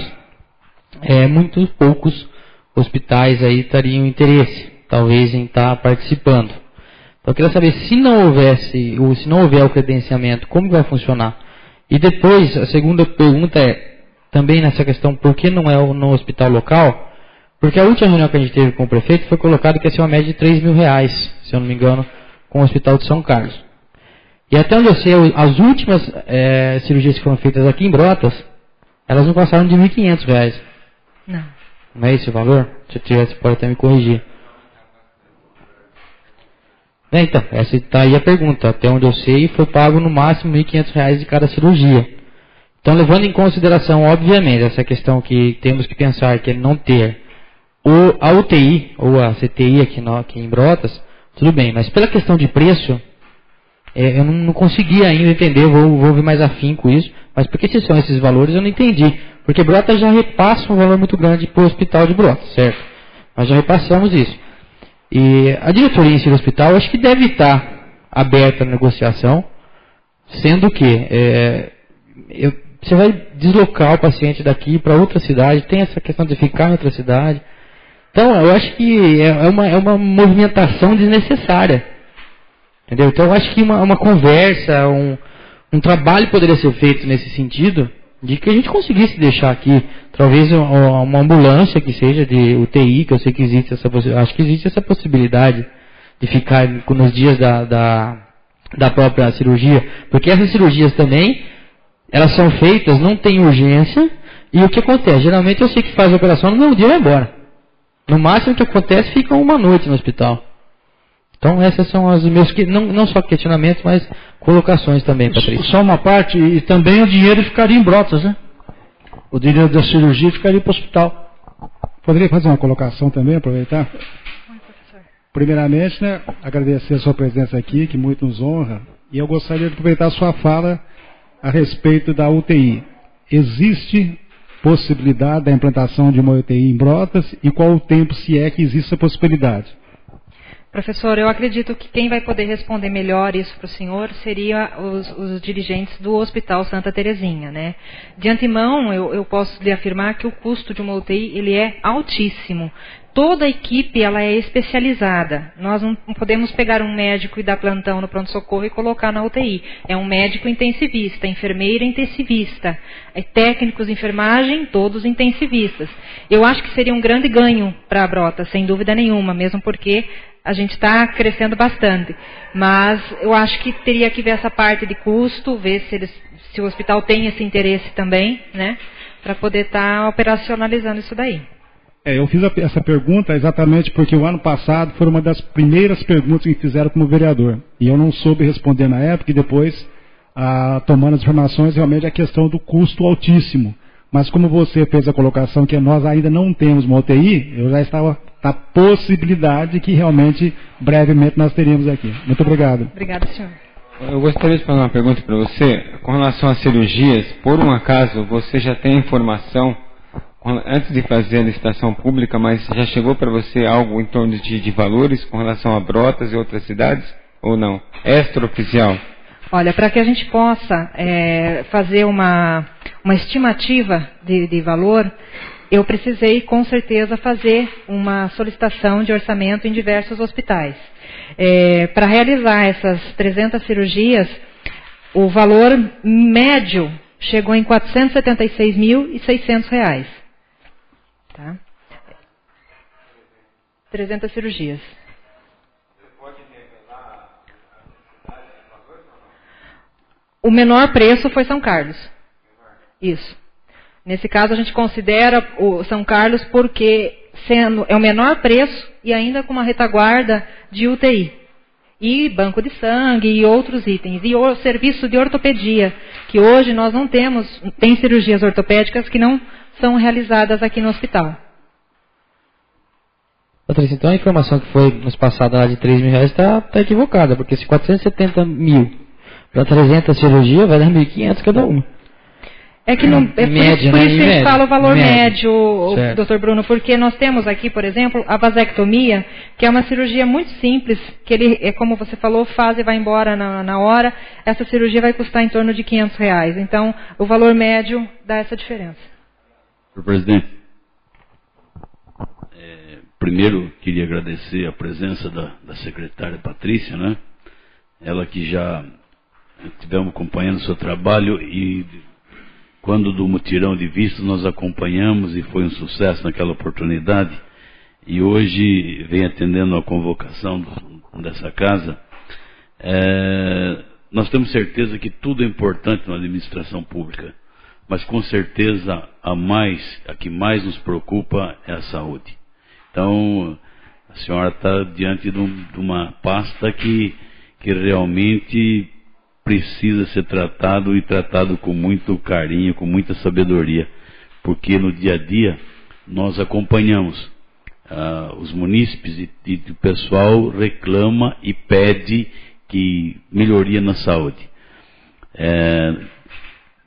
[SPEAKER 2] muito poucos hospitais aí teriam interesse, talvez, em estar participando. Então eu queria saber, se não houver o credenciamento, como vai funcionar? E depois, a segunda pergunta também nessa questão, por que não é no hospital local? Porque a última reunião que a gente teve com o prefeito foi colocado que ia ser uma média de R$3.000, se eu não me engano, com o Hospital de São Carlos. E até onde eu sei, as últimas cirurgias que foram feitas aqui em Brotas, elas não passaram de R$1.500.
[SPEAKER 9] Não.
[SPEAKER 2] Não é esse o valor? Se eu tiver, você pode até me corrigir. Então, essa está aí a pergunta. Até onde eu sei, foi pago no máximo R$1.500 de cada cirurgia. Então, levando em consideração, obviamente, essa questão que temos que pensar, que é não ter a UTI ou a CTI aqui em Brotas, tudo bem, mas pela questão de preço, eu não consegui ainda entender, vou ver mais afinco isso, mas por que são esses valores eu não entendi, porque Brotas já repassa um valor muito grande para o hospital de Brotas, certo? Nós já repassamos isso. E a diretoria em si do hospital, acho que deve estar aberta à negociação, sendo que você vai deslocar o paciente daqui para outra cidade, tem essa questão de ficar em outra cidade. Então, eu acho que é uma movimentação desnecessária. Entendeu? Então, eu acho que uma conversa, um trabalho poderia ser feito nesse sentido, de que a gente conseguisse deixar aqui, talvez uma ambulância que seja de UTI, que eu sei que existe acho que existe essa possibilidade de ficar nos dias da própria cirurgia, porque essas cirurgias também, elas são feitas, não tem urgência, e o que acontece? Geralmente eu sei que faz a operação no mesmo dia e vai embora. No máximo que acontece, fica uma noite no hospital. Então essas são os meus, não só questionamentos, mas colocações também, Patrícia.
[SPEAKER 6] Só uma parte, e também o dinheiro ficaria em Brotas, né? O dinheiro da cirurgia ficaria para o hospital.
[SPEAKER 5] Poderia fazer uma colocação também, aproveitar? Primeiramente, né, agradecer a sua presença aqui, que muito nos honra, e eu gostaria de aproveitar a sua fala a respeito da UTI. Existe possibilidade da implantação de uma UTI em Brotas, e qual o tempo, se é que existe a possibilidade?
[SPEAKER 9] Professor, eu acredito que quem vai poder responder melhor isso para o senhor seria os dirigentes do Hospital Santa Terezinha, né? De antemão, eu posso lhe afirmar que o custo de uma UTI ele é altíssimo. Toda a equipe ela é especializada. Nós não podemos pegar um médico e dar plantão no pronto-socorro e colocar na UTI. É um médico intensivista, enfermeira intensivista, técnicos de enfermagem, todos intensivistas. Eu acho que seria um grande ganho para a Brota, sem dúvida nenhuma, mesmo porque a gente está crescendo bastante. Mas eu acho que teria que ver essa parte de custo, ver se o hospital tem esse interesse também, né, para poder estar operacionalizando isso daí.
[SPEAKER 5] Eu fiz essa pergunta exatamente porque o ano passado foi uma das primeiras perguntas que me fizeram como vereador. E eu não soube responder na época e depois, tomando as informações, realmente a questão do custo altíssimo. Mas como você fez a colocação que nós ainda não temos uma UTI, eu já estava na possibilidade que realmente, brevemente, nós teríamos aqui. Muito obrigado.
[SPEAKER 9] Obrigada, senhor.
[SPEAKER 1] Eu gostaria de fazer uma pergunta para você. Com relação às cirurgias, por um acaso, você já tem informação, antes de fazer a licitação pública, mas já chegou para você algo em torno de valores com relação a Brotas e outras cidades? Ou não? Extraoficial?
[SPEAKER 9] Olha, para que a gente possa fazer uma estimativa de valor, eu precisei, com certeza, fazer uma solicitação de orçamento em diversos hospitais. Para realizar essas 300 cirurgias, o valor médio chegou em R$ 476.600. Tá? 300 cirurgias. Você pode revelar a cidade de valores ou não? O menor preço foi São Carlos. Isso. Nesse caso, a gente considera o São Carlos porque é o menor preço e ainda com uma retaguarda de UTI. E banco de sangue e outros itens. E o serviço de ortopedia, que hoje nós não temos, tem cirurgias ortopédicas que não são realizadas aqui no hospital.
[SPEAKER 2] Patrícia, então a informação que foi nos passada lá de R$ 3.000 está equivocada, porque se 470 mil para 300 cirurgias vai dar 1.500 cada uma.
[SPEAKER 9] É que não, por isso que a gente fala o valor médio, Dr. Bruno, porque nós temos aqui, por exemplo, a vasectomia, que é uma cirurgia muito simples, que ele, como você falou, faz e vai embora na hora. Essa cirurgia vai custar em torno de R$ 500. Então, o valor médio dá essa diferença.
[SPEAKER 4] Senhor presidente, primeiro queria agradecer a presença da secretária Patrícia, né? Ela que já estivemos acompanhando o seu trabalho e quando do mutirão de vistos nós acompanhamos e foi um sucesso naquela oportunidade e hoje vem atendendo a convocação dessa casa. Nós temos certeza que tudo é importante na administração pública, mas com certeza a que mais nos preocupa é a saúde. Então, a senhora está diante de uma pasta que realmente precisa ser tratado e tratado com muito carinho, com muita sabedoria, porque no dia a dia nós acompanhamos os munícipes e o pessoal reclama e pede que melhoria na saúde.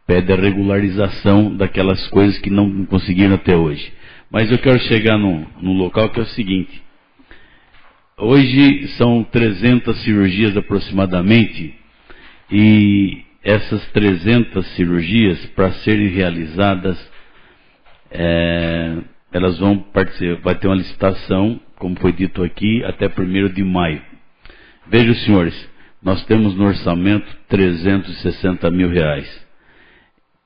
[SPEAKER 4] Pede a regularização daquelas coisas que não conseguiram até hoje. Mas eu quero chegar num local que é o seguinte. Hoje são 300 cirurgias aproximadamente, e essas 300 cirurgias, para serem realizadas, elas vão participar, vai ter uma licitação, como foi dito aqui, até 1º de maio. Vejam, senhores, nós temos no orçamento R$360 mil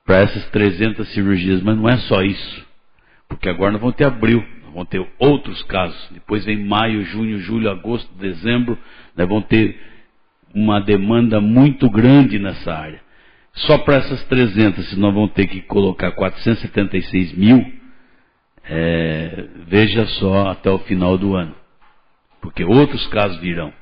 [SPEAKER 4] para essas 300 cirurgias, mas não é só isso, porque agora nós vamos ter abril, nós vamos ter outros casos, depois vem maio, junho, julho, agosto, dezembro, nós vamos ter uma demanda muito grande nessa área. Só para essas 300, se nós vamos ter que colocar 476 mil, veja só até o final do ano, porque outros casos virão.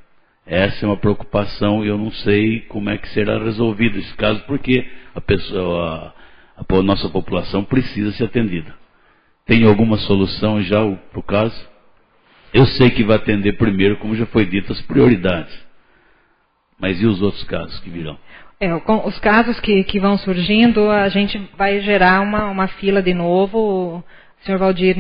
[SPEAKER 4] Essa é uma preocupação e eu não sei como é que será resolvido esse caso, porque a nossa população precisa ser atendida. Tem alguma solução já para o caso? Eu sei que vai atender primeiro, como já foi dito, as prioridades. Mas e os outros casos que virão?
[SPEAKER 9] Com os casos que vão surgindo, a gente vai gerar uma fila de novo, senhor Valdir,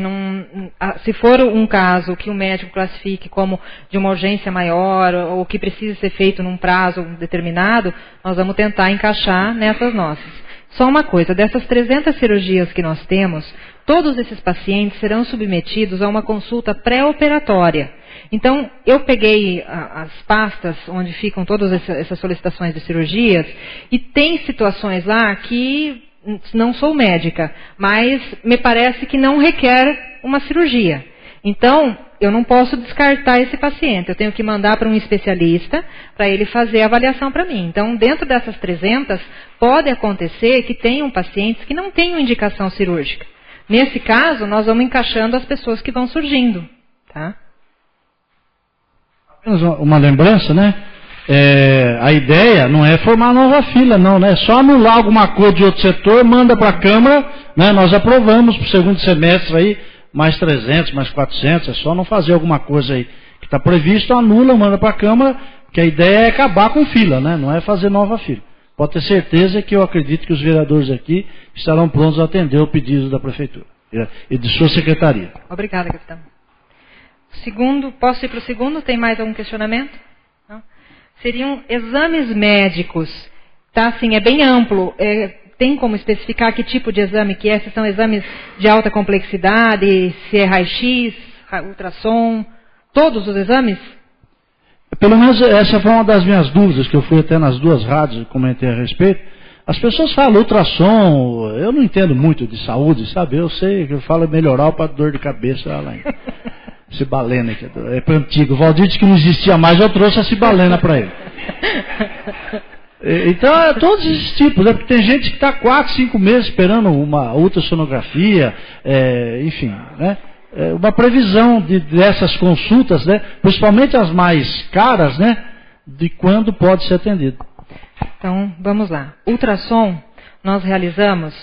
[SPEAKER 9] se for um caso que o médico classifique como de uma urgência maior ou que precise ser feito num prazo determinado, nós vamos tentar encaixar nessas nossas. Só uma coisa, dessas 300 cirurgias que nós temos, todos esses pacientes serão submetidos a uma consulta pré-operatória. Então, eu peguei as pastas onde ficam todas essas solicitações de cirurgias e tem situações lá que não sou médica, mas me parece que não requer uma cirurgia. Então, eu não posso descartar esse paciente, eu tenho que mandar para um especialista para ele fazer a avaliação para mim. Então, dentro dessas 300, pode acontecer que tenham pacientes que não tenham indicação cirúrgica. Nesse caso, nós vamos encaixando as pessoas que vão surgindo. Tá?
[SPEAKER 6] Uma lembrança, né? A ideia não é formar nova fila, não, né? É só anular alguma coisa de outro setor, manda para a Câmara, né? Nós aprovamos para o segundo semestre aí, mais 300, mais 400, é só não fazer alguma coisa aí que está previsto, anula, manda para a Câmara, que a ideia é acabar com fila, né? Não é fazer nova fila. Pode ter certeza que eu acredito que os vereadores aqui estarão prontos a atender o pedido da Prefeitura e de sua secretaria.
[SPEAKER 9] Obrigada, capitão. Posso ir para o segundo? Tem mais algum questionamento? Não? Seriam exames médicos, tá? Assim, é bem amplo. Tem como especificar que tipo de exame que é? Se são exames de alta complexidade, se é raio-x, ultrassom, todos os exames?
[SPEAKER 6] Pelo menos essa foi uma das minhas dúvidas, que eu fui até nas duas rádios e comentei a respeito. As pessoas falam ultrassom, eu não entendo muito de saúde, sabe? Eu sei que eu falo melhoral para dor de cabeça lá. Cibalena, que é para antigo. O Valdir disse que não existia mais, eu trouxe a cibalena para ele. Então, todos esses tipos, né? Porque tem gente que está 4, 5 meses esperando uma ultrassonografia, enfim, né? Uma previsão dessas consultas, né? Principalmente as mais caras, né? De quando pode ser atendido.
[SPEAKER 9] Então, vamos lá. Ultrassom, nós realizamos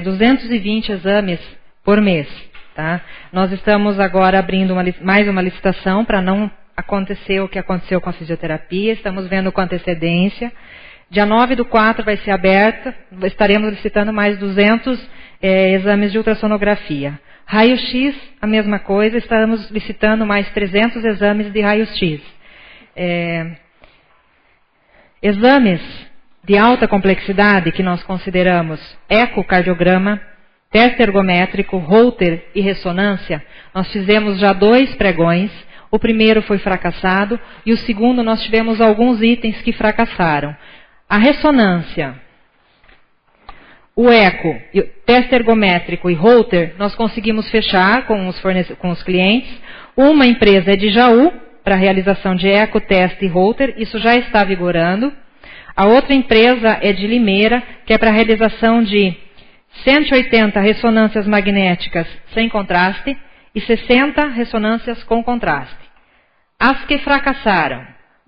[SPEAKER 9] 220 exames por mês. Tá? Nós estamos agora abrindo mais uma licitação para não acontecer o que aconteceu com a fisioterapia. Estamos vendo com antecedência. Dia 9/4 vai ser aberta. Estaremos licitando mais 200 exames de ultrassonografia. Raio-X, a mesma coisa. Estamos licitando mais 300 exames de raio-X. Exames de alta complexidade que nós consideramos ecocardiograma, teste ergométrico, Holter e ressonância, nós fizemos já 2 pregões. O primeiro foi fracassado e o segundo nós tivemos alguns itens que fracassaram. A ressonância, o eco, teste ergométrico e Holter, nós conseguimos fechar com os clientes. Uma empresa é de Jaú, para a realização de eco, teste e Holter, isso já está vigorando. A outra empresa é de Limeira, que é para a realização de 180 ressonâncias magnéticas sem contraste e 60 ressonâncias com contraste. As que fracassaram,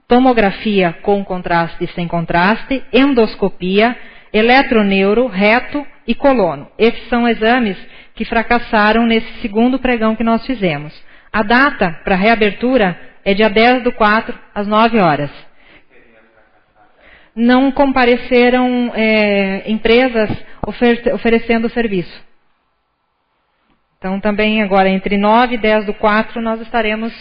[SPEAKER 9] tomografia com contraste e sem contraste, endoscopia, eletroneuro, reto e colono. Esses são exames que fracassaram nesse segundo pregão que nós fizemos. A data para reabertura é dia 10/4, às 9 horas. Não compareceram empresas oferecendo o serviço. Então, também agora, entre 9 e 10/4, nós estaremos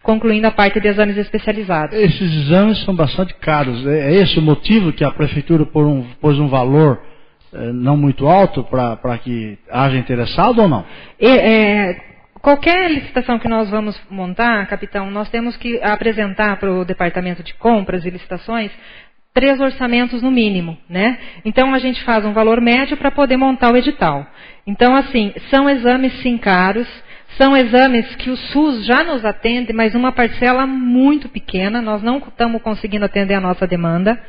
[SPEAKER 9] concluindo a parte de exames especializados.
[SPEAKER 6] Esses exames são bastante caros. É esse o motivo que a Prefeitura pôs um valor não muito alto para que haja interessado ou não?
[SPEAKER 9] Qualquer licitação que nós vamos montar, capitão, nós temos que apresentar para o Departamento de Compras e Licitações 3 orçamentos no mínimo, né? Então, a gente faz um valor médio para poder montar o edital. Então, assim, são exames sim caros, são exames que o SUS já nos atende, mas uma parcela muito pequena, nós não estamos conseguindo atender a nossa demanda.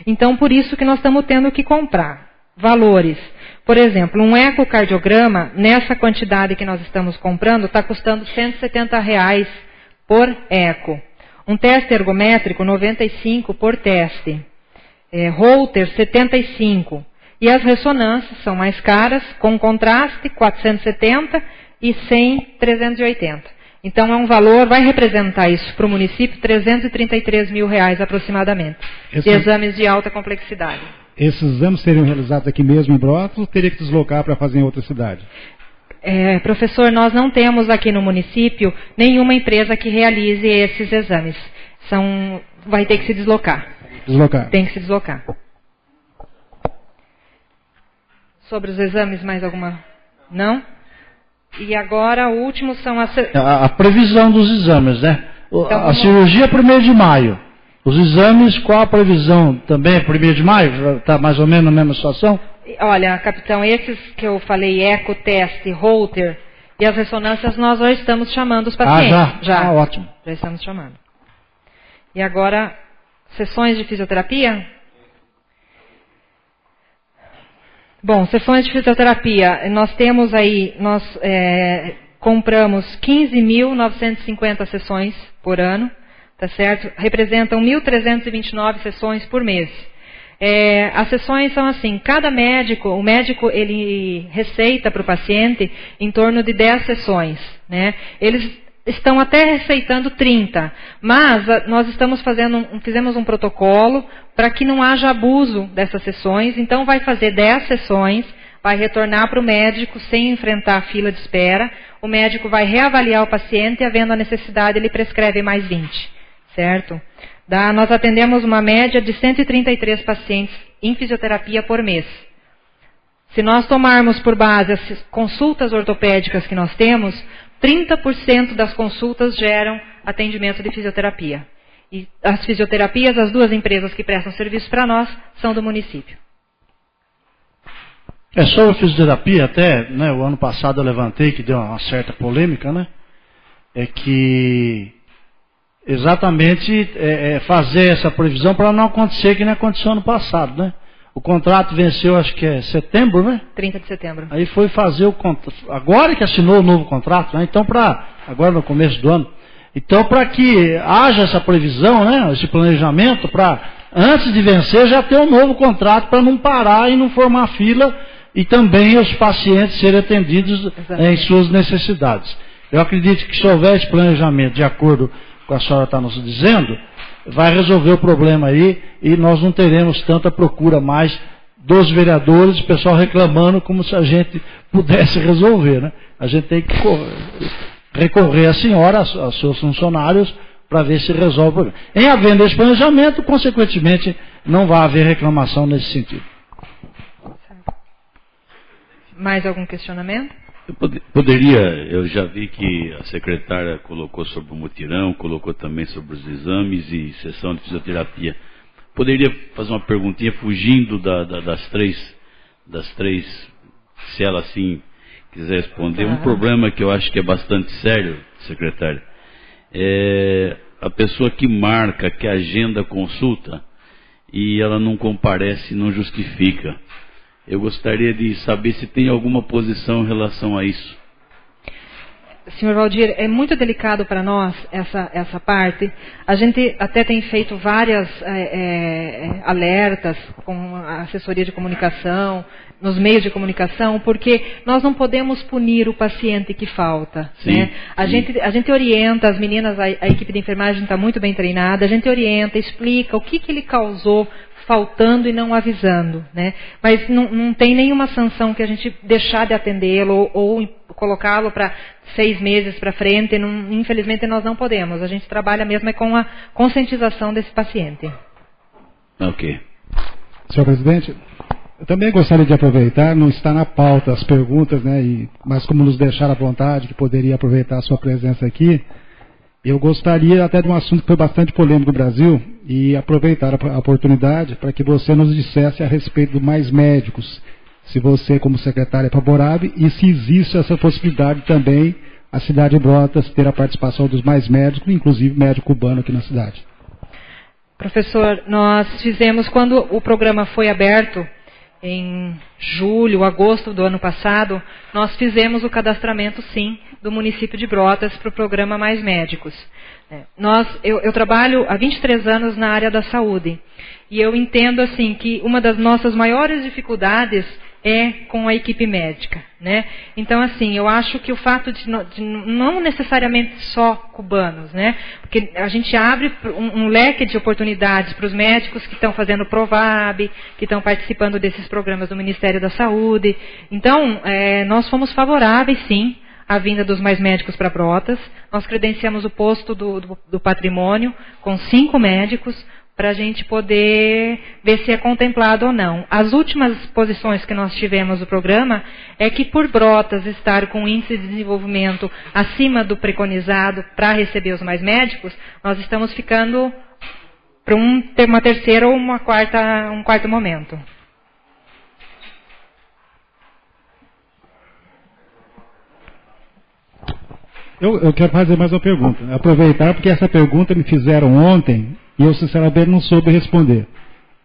[SPEAKER 9] Então, por isso que nós estamos tendo que comprar valores. Por exemplo, um ecocardiograma, nessa quantidade que nós estamos comprando, está custando R$170 por eco. Um teste ergométrico, 95 por teste. Holter, 75. E as ressonâncias são mais caras, com contraste, 470 e sem 380. Então é um valor, vai representar isso para o município, R$333 mil aproximadamente, de exames de alta complexidade.
[SPEAKER 5] Esses exames seriam realizados aqui mesmo em Brotas ou teria que deslocar para fazer em outra cidade?
[SPEAKER 9] Professor, nós não temos aqui no município nenhuma empresa que realize esses exames. Vai ter que se deslocar. Tem que se deslocar. Sobre os exames, mais alguma? Não? E agora, o último são as...
[SPEAKER 6] A previsão dos exames, né?
[SPEAKER 9] Então,
[SPEAKER 6] a cirurgia é 1º de maio. Os exames, qual a previsão? Também é 1º de maio? Está mais ou menos na mesma situação?
[SPEAKER 9] Olha, capitão, esses que eu falei, eco, teste, Holter e as ressonâncias, nós já estamos chamando os pacientes.
[SPEAKER 6] Já. Ótimo.
[SPEAKER 9] Já estamos chamando. E agora, sessões de fisioterapia? Bom, sessões de fisioterapia, nós temos aí, compramos 15.950 sessões por ano, tá certo? Representam 1.329 sessões por mês. As sessões são assim, o médico ele receita para o paciente em torno de 10 sessões, né? Eles estão até receitando 30, mas nós fizemos um protocolo para que não haja abuso dessas sessões, então vai fazer 10 sessões, vai retornar para o médico sem enfrentar a fila de espera, o médico vai reavaliar o paciente e, havendo a necessidade, ele prescreve mais 20, certo? Nós atendemos uma média de 133 pacientes em fisioterapia por mês. Se nós tomarmos por base as consultas ortopédicas que nós temos, 30% das consultas geram atendimento de fisioterapia. E as fisioterapias, as 2 empresas que prestam serviço para nós, são do município.
[SPEAKER 6] Sobre fisioterapia, até, né, o ano passado eu levantei, que deu uma certa polêmica, né? É que exatamente fazer essa previsão para não acontecer que nem aconteceu ano passado, né? O contrato venceu, acho que é setembro, né?
[SPEAKER 9] 30 de setembro.
[SPEAKER 6] Aí foi fazer o contrato, agora que assinou o novo contrato, né? Então, agora no começo do ano. Então, para que haja essa previsão, né? Esse planejamento, para antes de vencer já ter um novo contrato, para não parar e não formar fila, e também os pacientes serem atendidos em suas necessidades. Eu acredito que se houver esse planejamento de acordo com a senhora está nos dizendo, vai resolver o problema aí e nós não teremos tanta procura mais dos vereadores, o pessoal reclamando como se a gente pudesse resolver, né? A gente tem que recorrer à senhora, aos seus funcionários, para ver se resolve o problema. Em havendo esse planejamento, consequentemente, não vai haver reclamação nesse sentido.
[SPEAKER 9] Mais algum questionamento?
[SPEAKER 4] Eu já vi que a secretária colocou sobre o mutirão, colocou também sobre os exames e sessão de fisioterapia. Poderia fazer uma perguntinha fugindo das três, se ela assim quiser responder. Um problema que eu acho que é bastante sério, secretária, é a pessoa que marca, que agenda a consulta e ela não comparece, não justifica. Eu gostaria de saber se tem alguma posição em relação a isso.
[SPEAKER 9] Senhor Valdir, é muito delicado para nós essa parte. A gente até tem feito várias alertas com a assessoria de comunicação, nos meios de comunicação, porque nós não podemos punir o paciente que falta.
[SPEAKER 4] Sim,
[SPEAKER 9] né? A gente orienta as meninas, a equipe de enfermagem está muito bem treinada, a gente orienta, explica o que ele causou faltando e não avisando, né? Mas não tem nenhuma sanção que a gente deixar de atendê-lo ou colocá-lo para 6 meses para frente. Infelizmente nós não podemos. A gente trabalha mesmo com a conscientização desse paciente.
[SPEAKER 4] Ok.
[SPEAKER 5] Senhor presidente, eu também gostaria de aproveitar, não está na pauta as perguntas, né? Mas como nos deixaram à vontade, que poderia aproveitar a sua presença aqui, eu gostaria até de um assunto que foi bastante polêmico no Brasil e aproveitar a oportunidade para que você nos dissesse a respeito de mais médicos, se você como secretário é favorável e se existe essa possibilidade também a cidade de Brotas ter a participação dos mais médicos, inclusive médico cubano aqui na cidade.
[SPEAKER 9] Professor, nós fizemos, quando o programa foi aberto, em julho, agosto do ano passado, nós fizemos o cadastramento, sim, do município de Brotas para o programa Mais Médicos. Eu trabalho há 23 anos na área da saúde e eu entendo assim que uma das nossas maiores dificuldades é com a equipe médica, né? Então, assim, eu acho que o fato de não necessariamente só cubanos, né? Porque a gente abre um leque de oportunidades para os médicos que estão fazendo o Provab, que estão participando desses programas do Ministério da Saúde. Então, nós fomos favoráveis, sim, à vinda dos mais médicos para Brotas. Nós credenciamos o posto do patrimônio com 5 médicos, para a gente poder ver se é contemplado ou não. As últimas posições que nós tivemos no programa é que por Brotas estar com índice de desenvolvimento acima do preconizado para receber os mais médicos, nós estamos ficando para uma terceira ou um quarto momento.
[SPEAKER 5] Eu quero fazer mais uma pergunta. Aproveitar porque essa pergunta me fizeram ontem e eu, sinceramente, não soube responder.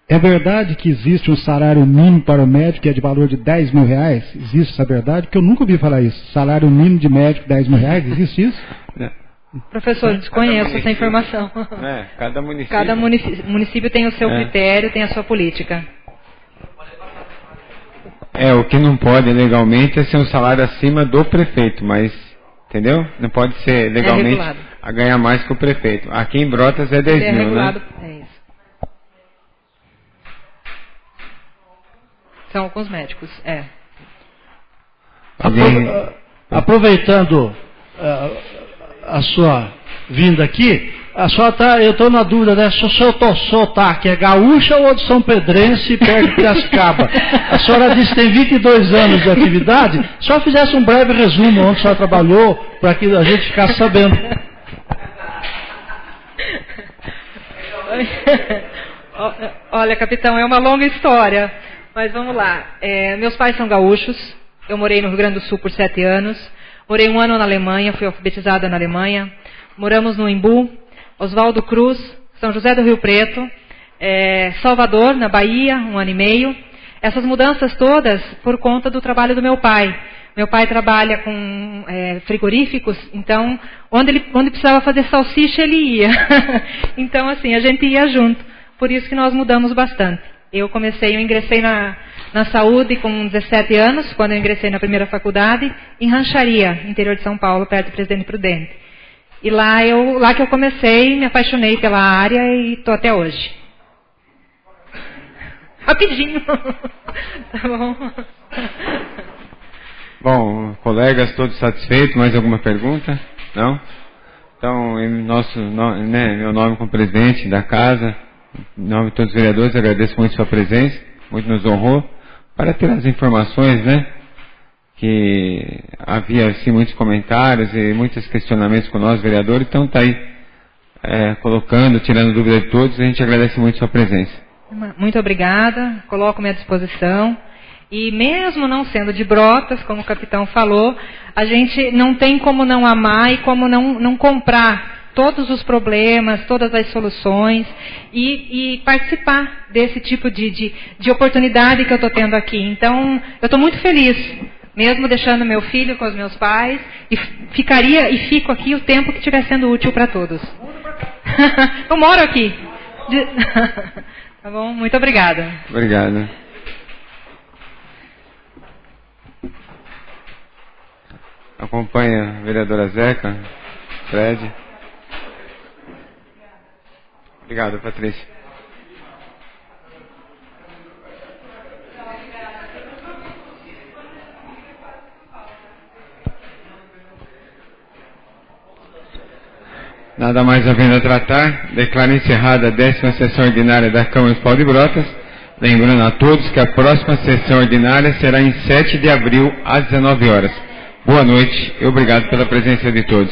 [SPEAKER 5] É verdade que existe um salário mínimo para o médico que é de valor de R$10.000? Existe essa verdade? Porque eu nunca ouvi falar isso. Salário mínimo de médico, R$10.000? Existe isso?
[SPEAKER 9] Professor, desconheço essa informação.
[SPEAKER 1] Cada
[SPEAKER 9] município tem o seu critério, tem a sua política.
[SPEAKER 1] O que não pode legalmente é ser um salário acima do prefeito, mas, entendeu? Não pode ser legalmente a ganhar mais que o prefeito. Aqui em Brotas é 10 mil, né?
[SPEAKER 9] É isso. São alguns médicos,
[SPEAKER 6] Aproveitando a sua vinda aqui, eu estou na dúvida, né? Se o seu sotaque é gaúcha ou de São Pedrense, perto de Piracicaba. A senhora disse que tem 22 anos de atividade. Só fizesse um breve resumo onde a senhora trabalhou, para que a gente ficasse sabendo.
[SPEAKER 9] Olha, capitão, é uma longa história, mas vamos lá. Meus pais são gaúchos, eu morei no Rio Grande do Sul por 7 anos, morei 1 ano na Alemanha, fui alfabetizada na Alemanha, moramos no Embu, Oswaldo Cruz, São José do Rio Preto, Salvador, na Bahia, 1 ano e meio. Essas mudanças todas por conta do trabalho do meu pai. Meu pai trabalha com frigoríficos, então onde precisava fazer salsicha ele ia. Então assim, a gente ia junto. Por isso que nós mudamos bastante. Eu ingressei na saúde com 17 anos, quando eu ingressei na primeira faculdade, em Rancharia, interior de São Paulo, perto do Presidente Prudente. E lá que eu comecei, me apaixonei pela área e estou até hoje. Rapidinho. Tá bom.
[SPEAKER 1] Bom, colegas, todos satisfeitos? Mais alguma pergunta? Não? Então, em meu nome como presidente da casa, em nome de todos os vereadores, agradeço muito sua presença, muito nos honrou, para ter as informações, né? Que havia assim, muitos comentários e muitos questionamentos com nós, vereadores, então está aí colocando, tirando dúvida de todos, a gente agradece muito sua presença.
[SPEAKER 9] Muito obrigada, coloco-me à disposição. E mesmo não sendo de Brotas, como o capitão falou, a gente não tem como não amar e como não comprar todos os problemas, todas as soluções e participar desse tipo de oportunidade que eu estou tendo aqui. Então, eu estou muito feliz, mesmo deixando meu filho com os meus pais, e fico aqui o tempo que estiver sendo útil para todos. Eu moro aqui. Tá bom? Muito obrigada.
[SPEAKER 1] Obrigado. Acompanha a vereadora Zeca, Fred. Obrigado, Patrícia. Nada mais havendo a tratar, declaro encerrada a 10ª sessão ordinária da Câmara Municipal de Brotas, lembrando a todos que a próxima sessão ordinária será em 7 de abril, às 19 horas. Boa noite e obrigado pela presença de todos.